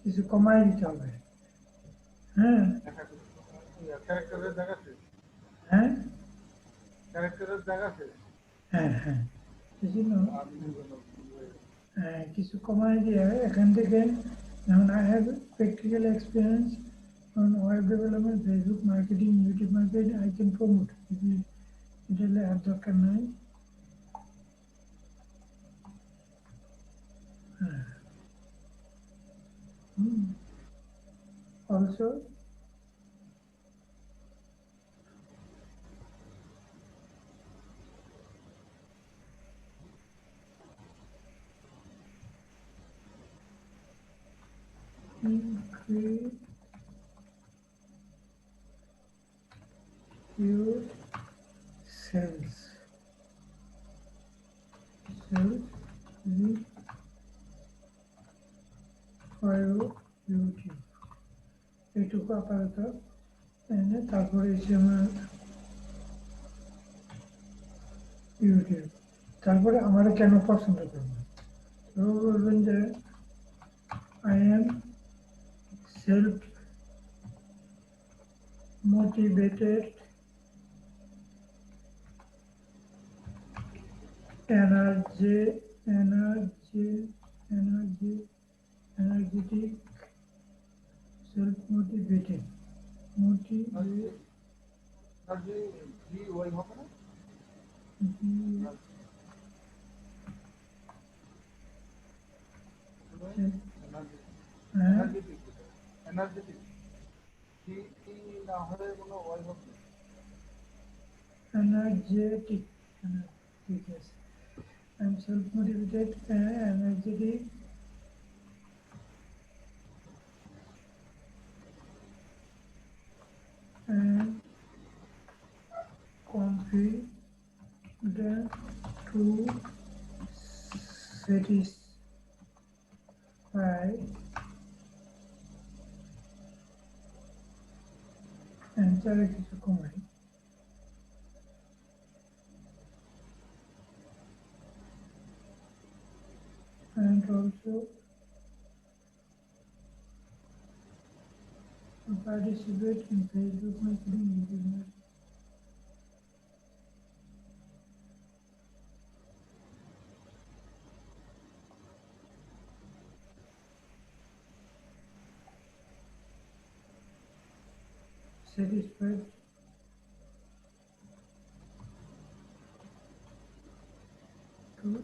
কিছু কমাই দিতে হবে। হ্যাঁ ক্যারেক্টারের জায়গা আছে, হ্যাঁ ক্যারেক্টারের জায়গা আছে। হ্যাঁ হ্যাঁ এই জন্য কিছু কমাই দিয়ে এখান থেকে যেমন I have practical experience on web development, Facebook marketing, YouTube marketing, I can promote. এটা আর দরকার নাই। Also increase your sales with YouTube এইটুকু আপাতত এনে তারপরে এসে আমার ইউটিউব, তারপরে আমার কেন পছন্দ করবেন তো বলবেন যে I am self motivated, energetic, self motivated, energetic, yes. I'm self-motivated and energetic and confident to satisfy and and also participate in Facebook marketing business. Satisfied to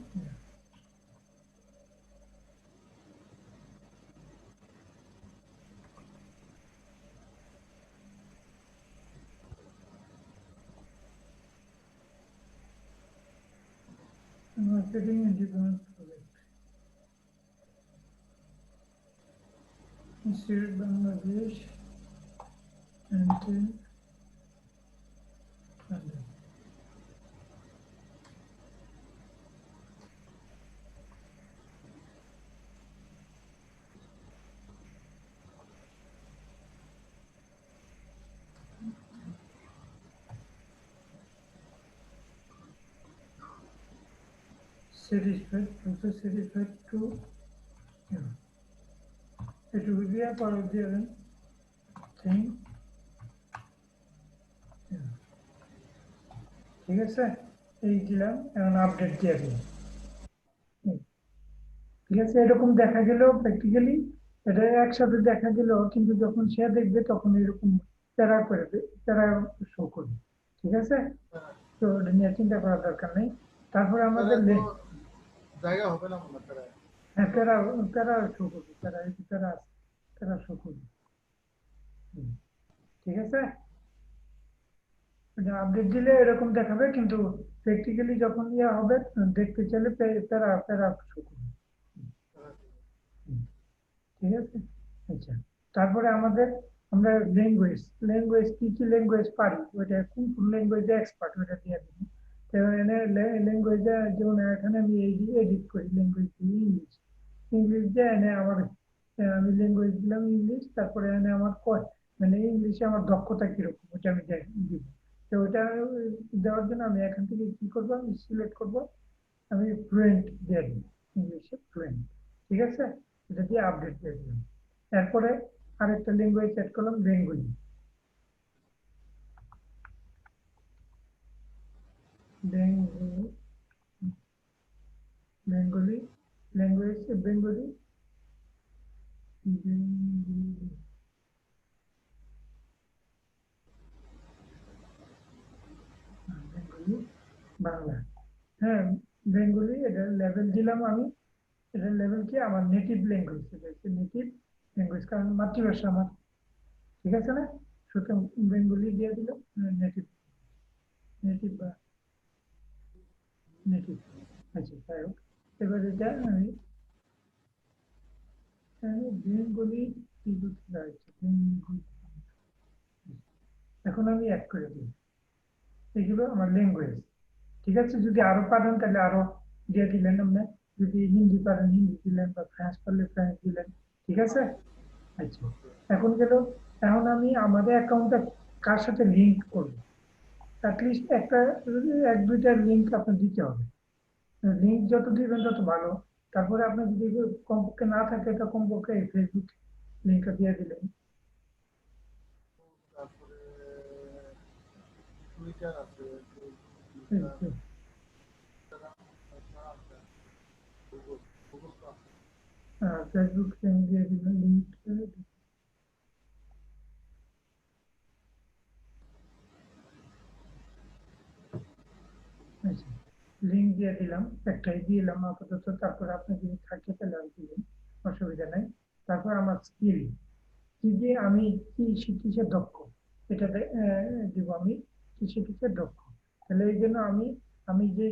marketing and development project. Institute Bangladesh and then London. Satisfied, also satisfied to it will be a part of the thing. ঠিক আছে এই দিলাম এখন update দিয়ে দিই ঠিক আছে এরকম দেখা গেল প্র্যাকটিক্যালি এটা একসাথে দেখা গেল কিন্তু যখন সে দেখবে তখন এরকম প্যারা করে প্যারা শো করবে ঠিক আছে হ্যাঁ, তো এটা নিয়ে চিন্তা করার দরকার নেই তারপরে আমাদের প্যারায় তো জায়গা হবে না মনে হয় প্যারায়। হ্যাঁ প্যারা প্যারা শো করবে প্যারা এই যে প্যারা আছে প্যারা শো করবে ঠিক আছে আপডেট দিলে এরকম দেখাবে কিন্তু প্র্যাকটিক্যালি যখন ইয়ে হবে দেখতে চাইলে প্যারা প্যারা শো করবে ঠিক আছে আচ্ছা তারপরে আমাদের আমরা ল্যাঙ্গুয়েজ ল্যাঙ্গুয়েজ কি কি ল্যাঙ্গুয়েজ পারি ওইটা কোন কোন ল্যাঙ্গুয়েজে এক্সপার্ট ওইটা দিয়ে দিব তো এখানে ল্যাঙ্গুয়েজে যেমন এখানে আমি এডিট করি ল্যাঙ্গুয়েজ দিই ইংলিশ ইংলিশ দিয়ে এনে আমার আমি ল্যাঙ্গুয়েজ দিলাম ইংলিশ তারপরে এনে আমার মানে ইংলিশে আমার দক্ষতা কিরকম ওটা আমি দিব তো ওটা দেওয়ার জন্য আমি এখান থেকে কি করবো আমি সিলেক্ট করবো আমি ফ্লুয়েন্ট দিয়ে দিই ইংলিশে ফ্লুয়েন্ট ঠিক আছে এটা দিয়ে আপডেট দিয়ে দিলাম এরপরে আরেকটা ল্যাঙ্গুয়েজ সেট করলাম Bengali Bengali Bengali language Bengali Bengali Bangla হ্যাঁ বেঙ্গলি এটা লেভেল দিলাম আমি এটা লেভেল কি আমার নেটিভ ল্যাঙ্গুয়েজ এটা হচ্ছে নেটিভ ল্যাঙ্গুয়েজ কারণ মাতৃভাষা আমার ঠিক আছে না সুতরাং বেঙ্গলি দিয়ে দিলাম নেটিভ নেটিভ বা নেটিভ আচ্ছা যাই হোক এবার এটা আমি বেঙ্গলি কি করতে চাইছি বেঙ্গলি এখন আমি অ্যাড করে দিই এগুলো আমার ল্যাঙ্গুয়েজ ঠিক আছে যদি আরো পারেন তাহলে আরো দিয়ে দিলেন আপনি যদি হিন্দি পারেন হিন্দি দিলেন বা ফ্রেঞ্চ পারলে ফ্রেঞ্চ দিলেন ঠিক আছে আচ্ছা এখন গেল এখন আমি আমাদের অ্যাকাউন্টটা কার সাথে লিংক করব অ্যাটলিস্ট একটা এক দুইটা লিংক আপনার দিতে হবে লিংক যত দিবেন তত ভালো তারপরে আপনার যদি কমপক্ষে না থাকে তা কমপক্ষে ফেসবুক লিংকটা দিয়ে দিলেন তারপরে টুইটার আছে, গুগল তো আছে। ফেসবুক দিয়ে দিলেন লিংক আচ্ছা লিংক দিয়ে দিলাম একটাই দিলাম আপাতত তারপরে আপনি যদি থাকে তাহলে আর দিবেন অসুবিধা নাই তারপর আমার স্কিল কি যে আমি কি কিসে দক্ষ এটাতে দিব আমি কিসে কিসে দক্ষ তাহলে এই জন্য আমি আমি যে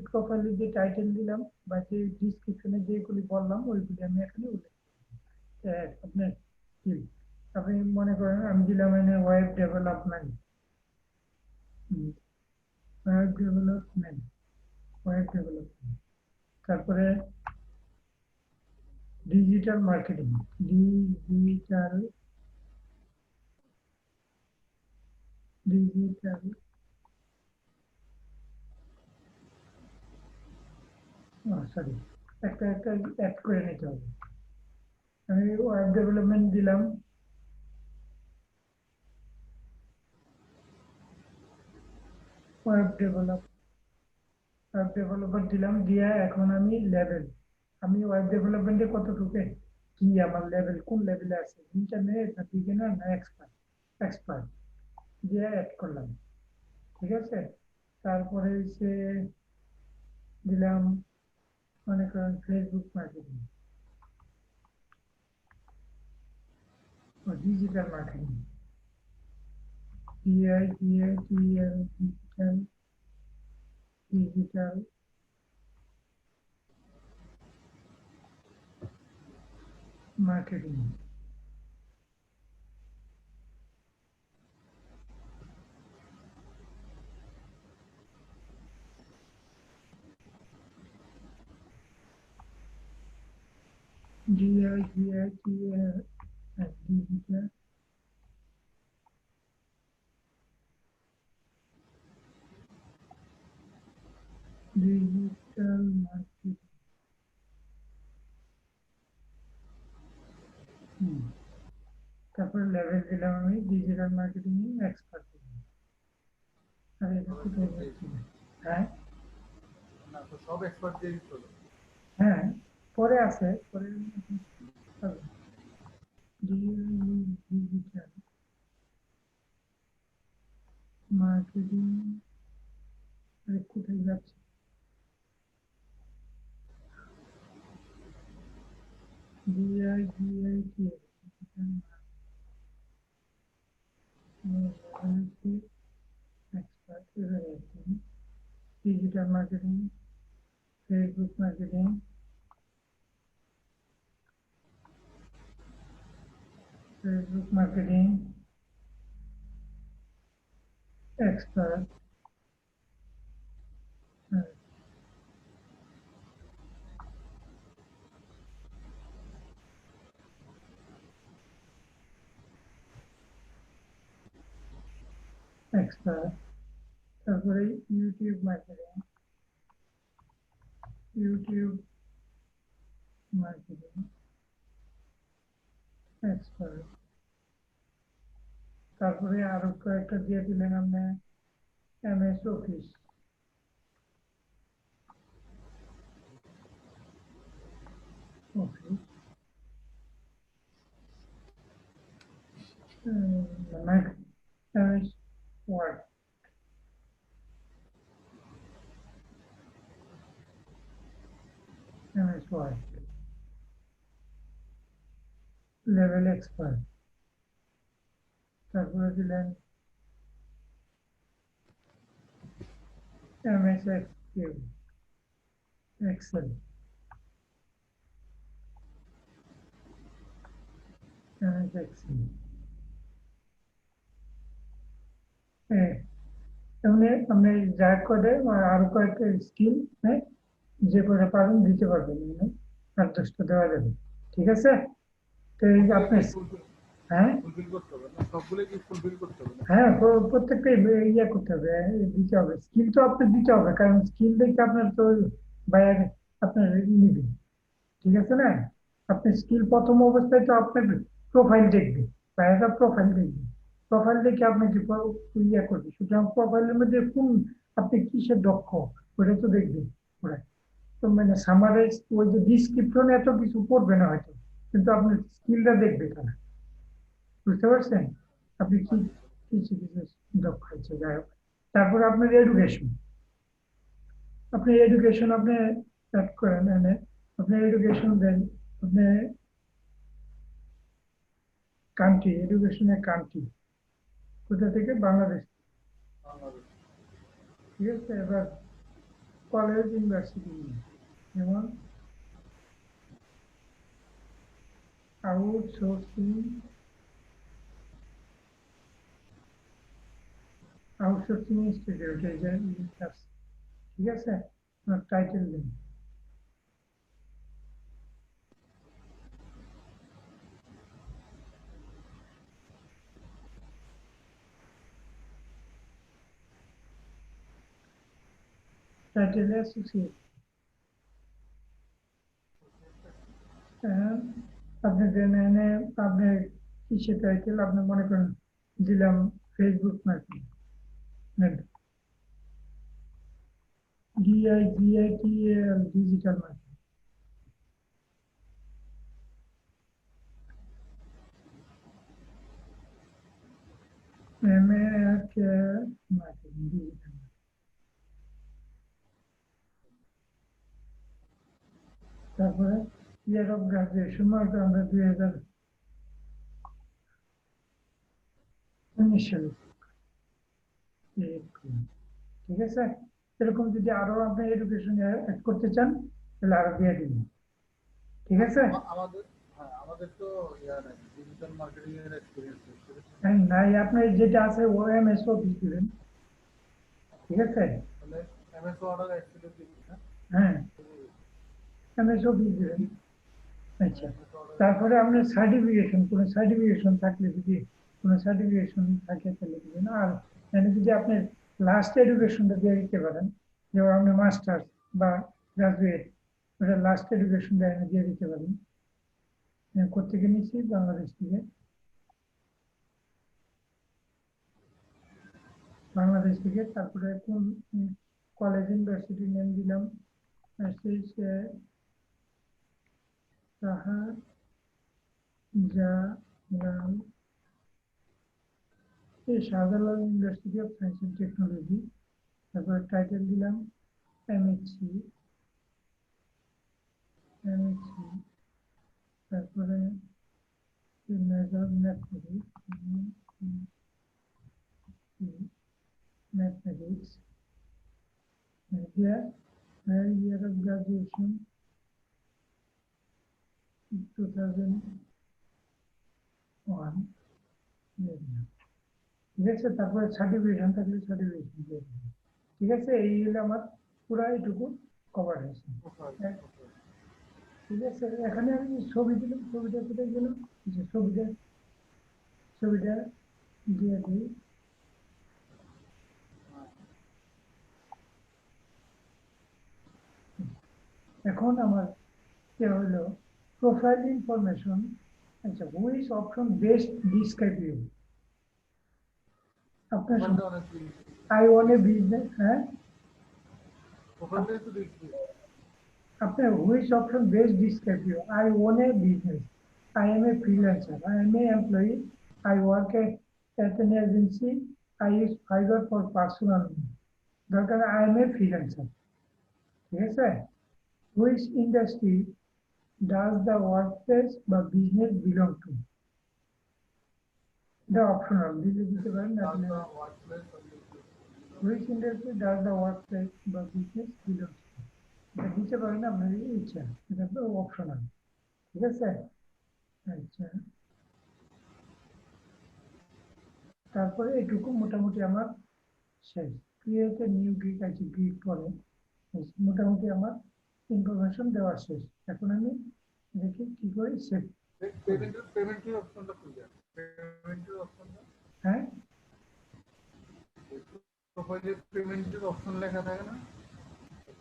প্রোফাইলে যে টাইটেল দিলাম বা যে ডিসক্রিপশনে যেগুলি বললাম ওইগুলি আমি এখানে উল্লেখ আপনার স্কিল আপনি মনে করেন আমি দিলাম এখানে ওয়েব ডেভেলপমেন্ট ওয়েব ডেভেলপমেন্ট তারপরে digital marketing digital digital sorry একটা একটা অ্যাড করে নিতে হবে আমি ওয়েব ডেভেলপমেন্ট দিলাম ওয়েব ডেভেলপার দিলাম দিয়ে এখন আমি লেভেল আমি ওয়েব ডেভেলপমেন্টে কতটুকু কি আমার লেভেল কোন লেভেলে আছে ইন্টারমিডিয়েট না বিগিনার না এক্সপার্ট এক্সপার্ট দিয়ে অ্যাড করলাম ঠিক আছে তারপরে সে দিলাম মনে করেন ফেসবুক মার্কেটিং ও digital marketing DIDITL digital digital marketing DIDITL digital digital marketing তারপরে লেভেল দিলাম আমি ডিজিটাল মার্কেটিং এক্সপার্ট আর এটা কোথায় যাচ্ছে হ্যাঁ না তো সব এক্সপার্ট দিয়ে দিতে হবে। হ্যাঁ পরে আছে পরে ডিজিটাল মার্কেটিং কোথায় যাচ্ছে ডিআইডিআইটি expert digital marketing, Facebook marketing, expert, expert, তারপরে ইউটিউব মার্কেটিং এক্সপার্ট তারপরে আরো কয়েকটা দিয়ে দিলেন আপনি MS Office Office MS Word MS Word level expert তারপরে দিলেন এমএস এক্সকিউ এক্সেল এমএস এক্সেল এমনি আপনি যা করে আরো কয়েকটা স্কিল হ্যাঁ যে করে পারেন দিতে পারবেন নির্দিষ্ট দেওয়া যাবে ঠিক আছে তো এই যে আপনি হ্যাঁ ফুলফিল করতে হবে না সবগুলো কি ফুলফিল করতে হবে না হ্যাঁ প্রত্যেকটা ইয়ে করতে হবে দিতে হবে স্কিল তো আপনি দিতে হবে কারণ স্কিল দেখে আপনার তো বাইরে আপনার নিবে ঠিক আছে না আপনি স্কিল প্রথম অবস্থায় তো আপনার প্রোফাইল দেখবে বাইরেটা প্রোফাইল দেখবে প্রোফাইল দেখে আপনি কি ইয়ে করবে সুতরাং প্রোফাইলের মধ্যে কোন আপনি কিসের দক্ষ ওটা তো দেখবে ওরা তো মানে সামারাইজ ওই যে ডিসক্রিপশনে এত কিছু পড়বে না হয়তো কিন্তু আপনার স্কিলটা দেখবে তারা বুঝতে পারছেন আপনি কি কিছু কিছু দক্ষ হয়েছে যাই হোক তারপরে আপনার এডুকেশন আপনি অ্যাড করেন এনে আপনি এডুকেশন দেন আপনি কান্ট্রি এডুকেশনের কান্ট্রি কোথা থেকে বাংলাদেশ বাংলাদেশ ঠিক আছে, এবার কলেজ ইউনিভার্সিটি যেমন আউটসোর্সিং ইনস্টিটিউট, এই যে ঠিক আছে, আপনার টাইটেল দিন। টাইটেল অ্যাসোসিয়েট, আপনি দেন এনে আপনি কিসে টাইটেল আপনি মনে করেন দিলাম Facebook marketing, DIGITAL digital marketing, MAK marketing digital, তারপরে ইয়ার অফ গ্রাজুয়েশন মার্ক আমরা 2019 সালে, ঠিক আছে। এরকম যদি আরো আপনি এডুকেশন অ্যাড করতে চান তাহলে আরো দিয়ে দিবেন, ঠিক আছে। আমাদের হ্যাঁ আমাদের তো ডিজিটাল মার্কেটিং এর এক্সপিরিয়েন্স আছে। হ্যাঁ, নাই আপনার যেটা আছে OMS অফিস দিবেন, ঠিক আছে। তাহলে এমএস অর্ডার অ্যাকচুয়ালি দিচ্ছি না। হ্যাঁ, MS অফিস দিবেন। আচ্ছা, তারপরে আপনার সার্টিফিকেশন, কোনো সার্টিফিকেশন থাকলে যদি কোনো সার্টিফিকেশন থাকে তাহলে দিবেন। আর মানে যদি আপনি লাস্ট এডুকেশনটা দিয়ে দিতে পারেন, যেমন আপনি মাস্টার্স বা গ্রাজুয়েট, ওটা লাস্ট এডুকেশনটা এনে দিয়ে দিতে পারেন। কোথেকে নিচ্ছি? বাংলাদেশ থেকে। তারপরে কোন কলেজ ইউনিভার্সিটি নেম দিলাম, Shahjalal, Shahjalal University of Science and Technology. তারপরে টাইটেল দিলাম MHC, তারপরে major mathematics, year of graduation 2001, ঠিক আছে। তারপরে সার্টিফিকেশন থাকলে সার্টিফিকেশন দিয়ে দিবেন, ঠিক আছে। এই হলো আমার পুরো এটুকু কভার হয়েছে, ঠিক আছে। এখানে আমি ছবি দিলাম, ছবিটা কোথায় গেল? যে ছবিটা দিয়ে দিই। এখন আমার কি হলো প্রোফাইল ইনফরমেশন। আচ্ছা, which option best describe you? আপনার আই ওয়ান এ বিজনেস, হ্যাঁ আপনার which option best describe you? I own a business, I am a freelancer, I am a employee, I work at an agency, I use Fiverr for personal needs. দরকার I am a freelancer, ঠিক আছে। Which industry does the workplace বা business belong to? The optional দিতে পারেন না। Which industry does the workplace বা business belong to? এটা দিতে পারেন আপনার ইচ্ছা, এটা তো অপশনাল, ঠিক আছে। আচ্ছা, তারপরে এটুকু মোটামুটি আমার শেষ। ক্রিয়েট এ নিউ গিগ আছে, গিগ পরে মোটামুটি আমার ইনফরমেশন দেওয়া শেষ। এখন আমি দেখি কি করে সেভ। পেমেন্টের অপশনটা খুঁজে, পেমেন্টের অপশনটা, হ্যাঁ, প্রোফাইলে পেমেন্টের অপশন লেখা থাকে না,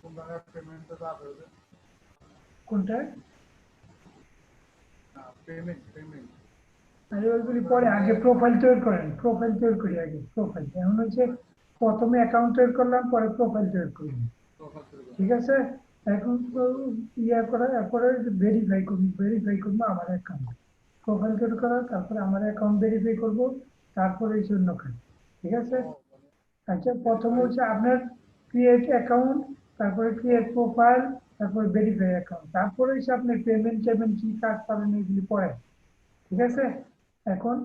কোন জায়গায় পেমেন্টটা দাও হবে? কোনটা? পেমেন্ট পেমেন্ট আরে ওইগুলি পরে, আগে প্রোফাইল তৈরি করেন, প্রোফাইল তৈরি করি আগে। প্রোফাইল এখন হচ্ছে প্রথমে অ্যাকাউন্ট তৈরি করলাম, পরে প্রোফাইল তৈরি করলাম, ঠিক আছে। এখন তো ইয়া করা, এরপরে ভেরিফাই করবো আমার অ্যাকাউন্ট। প্রোফাইল তৈরি করা, তারপরে আমার অ্যাকাউন্ট ভেরিফাই করবো, তারপরে এই অন্য কাজ, ঠিক আছে। আচ্ছা, প্রথম হচ্ছে আপনার ক্রিয়েট অ্যাকাউন্ট, তারপরে ক্রিয়েট প্রোফাইল, তারপরে ভেরিফাই অ্যাকাউন্ট, তারপরে হচ্ছে আপনি পেমেন্ট কি কাজ পাবেন এগুলি পরে, ঠিক আছে। এখন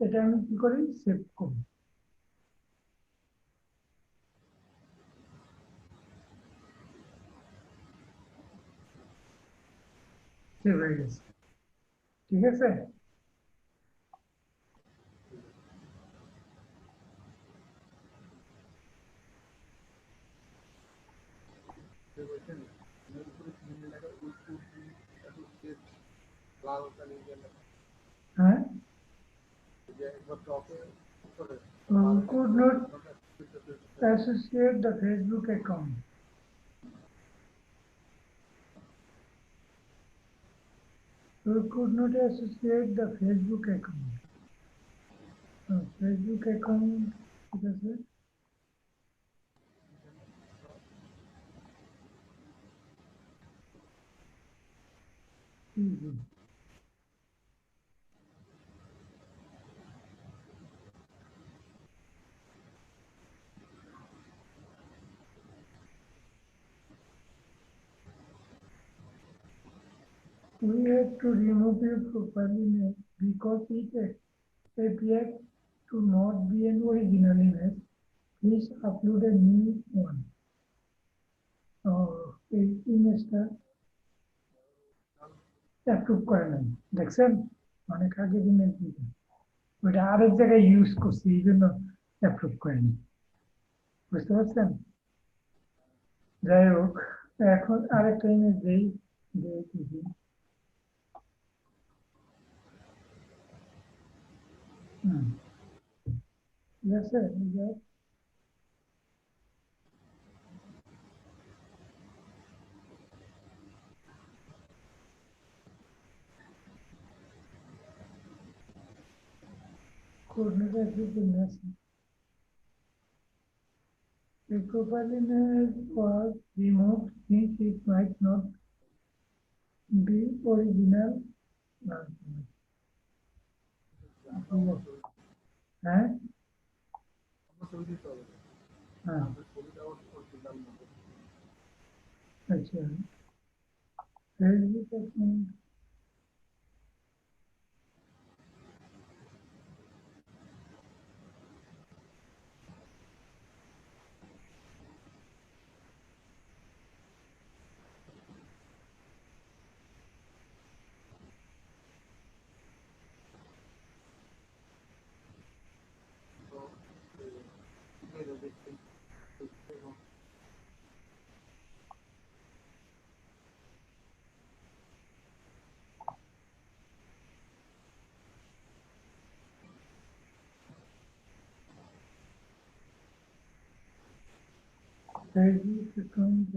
এটা আমি কি করি, সেভ করি। সেভ হয়ে গেছে। ঠিক আছে, হ্যাঁ, could not associate the Facebook account. We could not associate the Facebook account. Facebook account, ঠিক আছে, we have to remove your profile image because it appears to not be an original image. Please upload a new one. এই ইমেজটা approve করে নাই, দেখছেন? অনেক আগে image দিতে ওইটা আরেক জায়গায় ইউজ করছি, এই জন্য অ্যাপ্রুভ করেনি। বুঝতে পারছেন? যাই হোক, এখন আরেকটা ইমেজ দেই, দেখি। ঠিক আছে, coordinate business. The profile image was removed since it might not be original. হ্যাঁ, হ্যাঁ, আচ্ছা, Facebook account, Facebook account,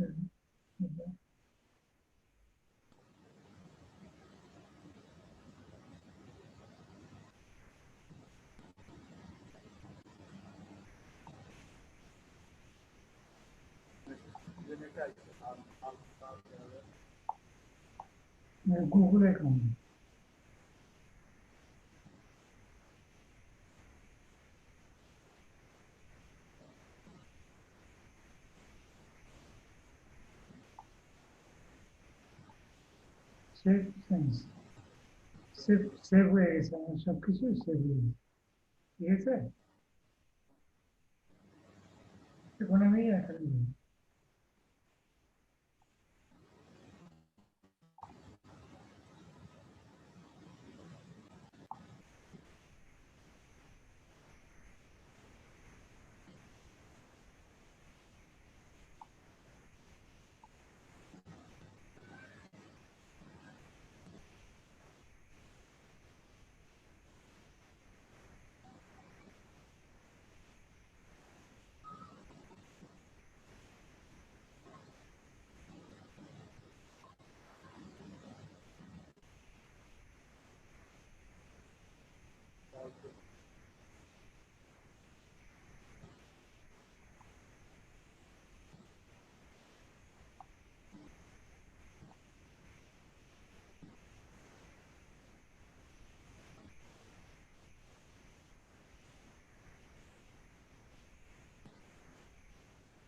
Google account, save sense, save হয়ে গেছে, আমার সবকিছু সেভ হয়ে গেছে। ঠিক আছে, এখন আমি এখানে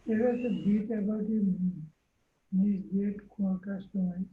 here is a bit about the niche gate customize.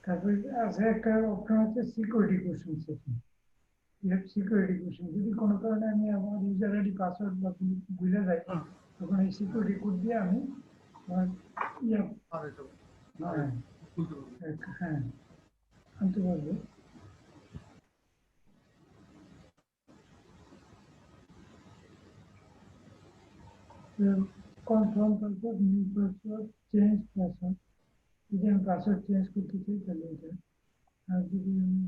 তারপরে আছে একটা অপশন আছে security question setting. Security question যদি কোনো কারণে আমি আমার ইউজার আইডি পাসওয়ার্ড বা ভুলে যাই, তখন এই সিকিউরিটি কোড দিয়ে আমি আমার ইয়ে হ্যাঁ হ্যাঁ আনতে পারবো। Confirm password, new password, change password. যদি আমি পাসওয়ার্ড চেঞ্জ করতে চাই তাহলে এটা। আর যদি আমি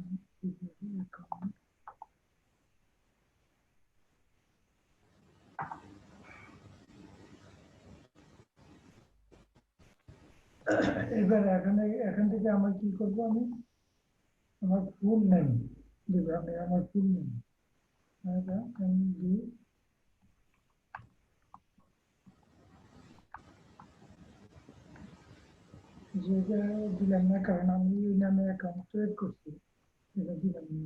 অ্যাকাউন্ট এবার এখান থেকে আমার কি করবো, আমি আমার ফুল নেম দেবো। আমি আমার ফুল নেম যেটা দিলাম না, কারণ আমি এই নামে অ্যাকাউন্ট ক্রিয়েট করছি। এটা দিলাম না,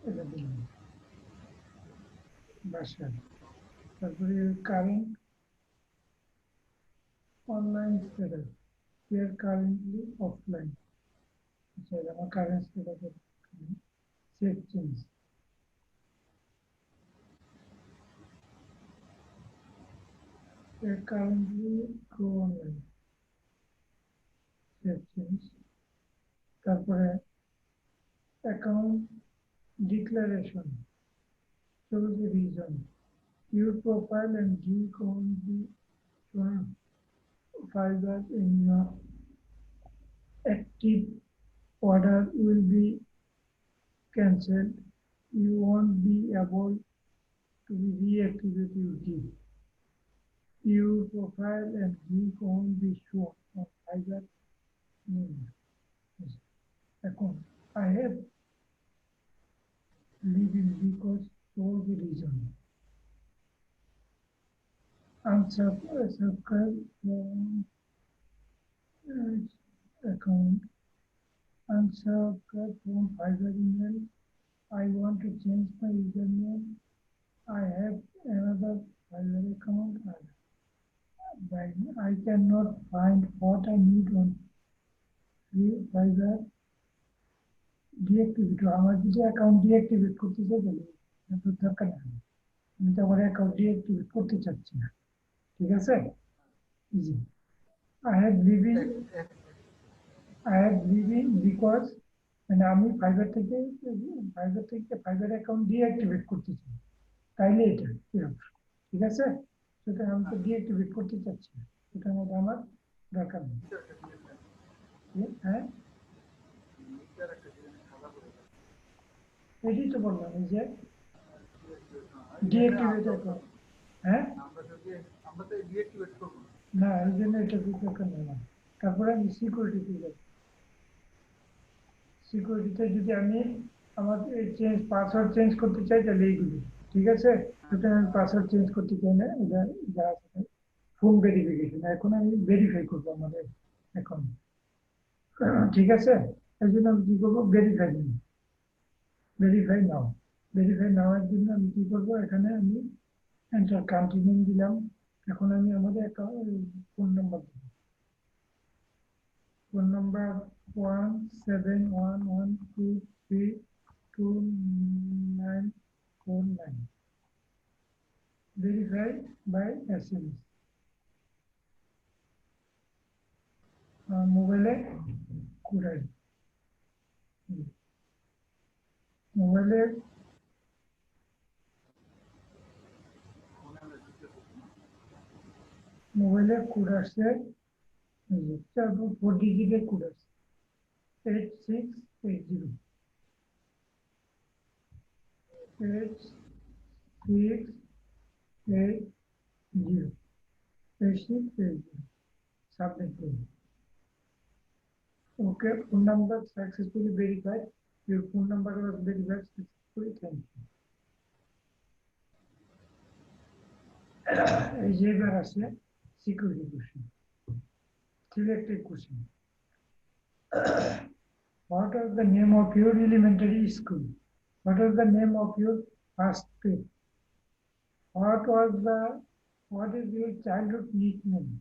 এটা দিলাম বাসা। তারপরে current online status, here currently offline। আচ্ছা, এটা আমার current status save change. Here currently go online, save change. তারপরে account declaration, shows the reason, your profile and give on the fiber in your active order will be cancelled. You won't be able to reactivate your gift. Your profile and gift won't be shown on Fiverr account. I have leaving because for the reason. Unsubscribe from account. Unsubscribe from Fiverr email. I want to change my username. I have another Fiverr account. But I cannot find what I need on Fiverr. Deactivate, আমার যদি account deactivate করতে চাই তাহলে দরকার নেই। আমি তো আমার অ্যাকাউন্ট ডিএক্টিভেট করতে চাচ্ছি না, ঠিক আছে। জি, আই হ্যাভ লিভিং বিকজ মানে আমি ফাইবার অ্যাকাউন্ট ডিঅ্যাক্টিভেট করতে চাই, তাইলে এটা ঠিক আছে। সেটা আমি তো ডিঅ্যাক্টিভেট করতে চাচ্ছি না, সেটার মধ্যে আমার দরকার নেই। হ্যাঁ, এটাই তো বললাম এই যে ডিঅ্যাক্টিভেট অ্যাকাউন্ট। হ্যাঁ, না, এই জন্য এটা দরকার নেই না। তারপরে আমি সিকিউরিটিতে যাব। সিকিউরিটিতে যদি আমি আমার পাসওয়ার্ড চেঞ্জ করতে চাই তাহলে এইগুলি, ঠিক আছে। সুতরাং আমি পাসওয়ার্ড চেঞ্জ করতে চাই না, এটা যা আছে ফোন ভেরিফিকেশন। এখন আমি ভেরিফাই করবো আমাদের অ্যাকাউন্ট, ঠিক আছে। এই জন্য আমি কি করবো, ভেরিফাই নাও। ভেরিফাই নেওয়ার জন্য আমি কি করবো, এখানে আমি এন্টার কান্ট্রি নেম দিলাম। এখন আমি আমাদের ফোন নাম্বার দেবো। Phone number 1711232949, verify by SMS। মোবাইলে কোড মোবাইলে কোড আসছে, 4 ডিজিটের কোড আসছে 8680 সাবমিট করুন। Okay, phone number successfully verified. Your phone number was verified successfully. Thank you. এই যে এবার আসে security question, selected question. What was the name of your elementary school? What was the name of your first grade? What is your childhood nickname?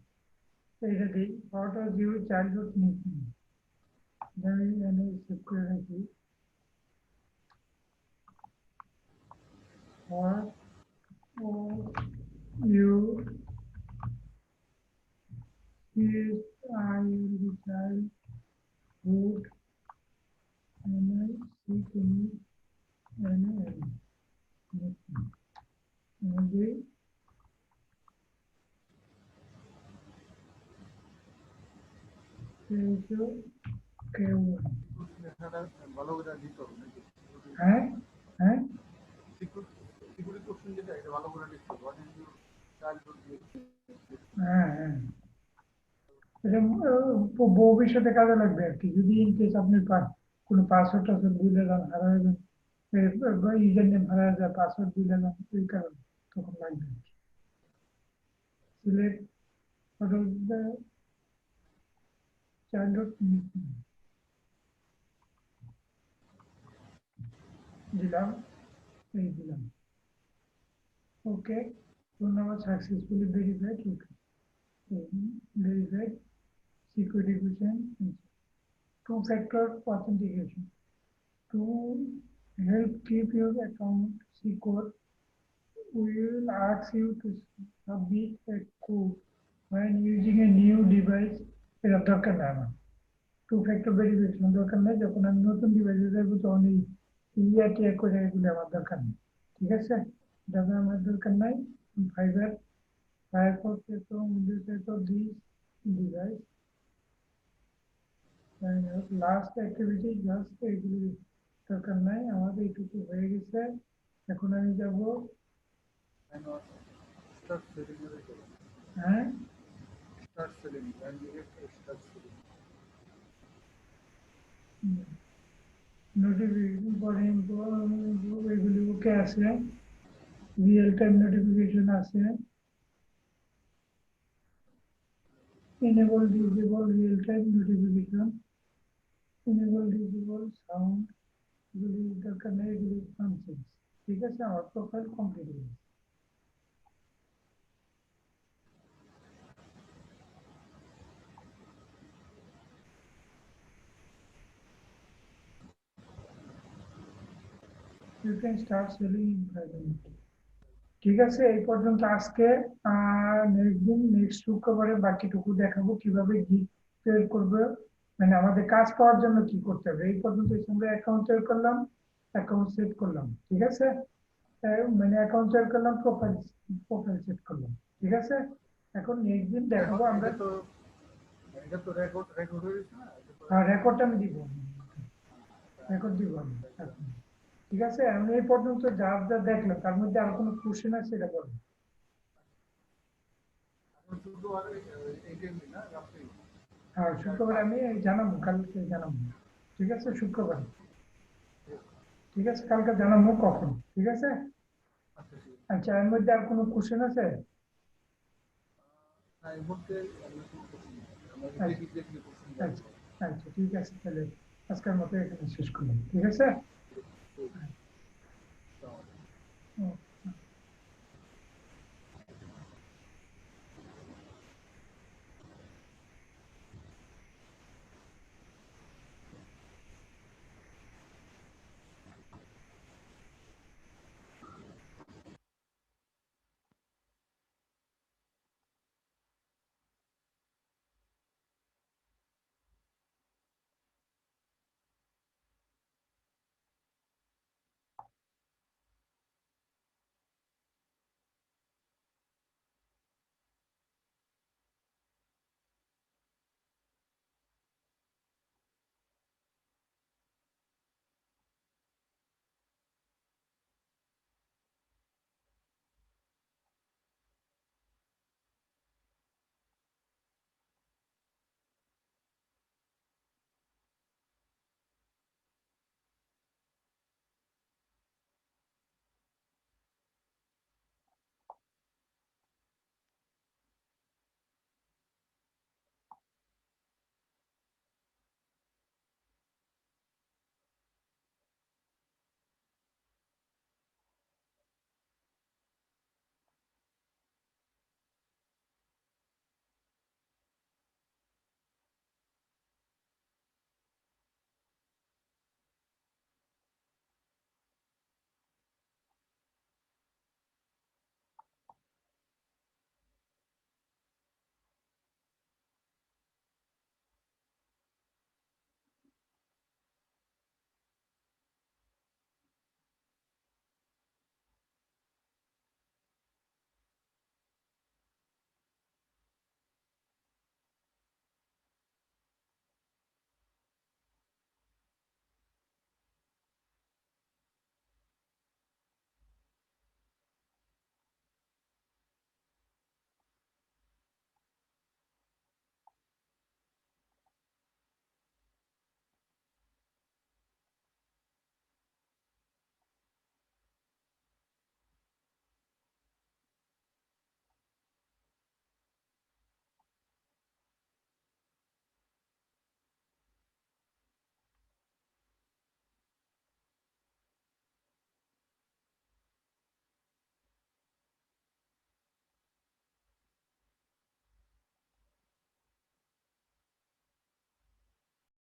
এইটা দিই what was your childhood nickname আমি এখানে save করে রাখি what was your childhood nickname কেউ লেখাটা ভালো করে দিতে হবে নাকি? হ্যাঁ হ্যাঁ সিকিউরিটি কোশ্চেন যেটা এটা ভালো করে লিখতে হবে। হোয়াট ইজ ইউর চাইল্ডহুড হ্যাঁ হ্যাঁ এটা ভবিষ্যতে কাজে লাগবে আর কি যদি ইন কেস আপনি কোনো পাসওয়ার্ড টাসওয়ার্ড ভুলে যান হারায় যান ইউজার নেম হারায় যায় পাসওয়ার্ড ভুলে যান এই কারণে তখন লাগবে select what was the childhood nickname দিলাম এই দিলাম ওকে phone number successfully verified okay verified security question two-factor authentication to help keep your account secure we will ask you to submit a code when using a new device এটা দরকার নাই আমার two factor verification দরকার নেই যখন আমি নতুন ডিভাইসে যাবো তখন এই ইয়াটি করে এগুলো আমার দরকার নেই ঠিক আছে এটা আমার দরকার নাই ফাইবার ফায়ারফক্স তো উইন্ডোজ তো this device last activity just এগুলি দরকার নাই আমাদের এইটুকু হয়ে গেছে এখন আমি যাব স্টার্ট সেটিং এর উপর হ্যাঁ start setting and start setting notification পরে এগুলি ওকে আছে রিয়েল টাইম নোটিফিকেশন আছে enable disable real time notification enable disable sound এগুলি দরকার নেই এগুলি ফাংশন ঠিক আছে আমার প্রোফাইল কমপ্লিট হয়ে গেছে you can start selling in 5 minutes ঠিক আছে এই পর্যন্ত আজকে নেক্সট দিন নেক্সট শুক্রবারে বাকিটুকু দেখাবো কিভাবে গিগ তৈরি করবে মানে আমাদের কাজ পাওয়ার জন্য কি করতে হবে এই পর্যন্ত আমরা অ্যাকাউন্ট তৈরি করলাম অ্যাকাউন্ট সেট করলাম ঠিক আছে মানে অ্যাকাউন্ট তৈরি করলাম প্রোফাইল সেট করলাম ঠিক আছে এখন নেক্সট দিন দেখাবো আমরা এটা তো রেকর্ড হয়ে গেছে না রেকর্ডটা আমি দিব রেকর্ড দিব আমি এখন। ঠিক আছে আমি এই পর্যন্ত যা যা দেখলাম তার মধ্যে আর কোনো কোশ্চেন আছে সেটা বলুন এখন শুধু আর এইটাই না রাত্রি আর শুক্রবার আমি জানাবো কালকে জানাবো ঠিক আছে শুক্রবার ঠিক আছে কালকে জানাবো কখন ঠিক আছে আচ্ছা ঠিক আছে আচ্ছা এর মধ্যে আর কোনো কোশ্চেন আছে না এই মুহূর্তে আমি কোনো কোশ্চেন আমরা আচ্ছা দেখি দেখি কোশ্চেন আচ্ছা আচ্ছা ঠিক আছে তাহলে আজকের মতো এখানে শেষ করলাম ঠিক আছে ঠিক আছে ও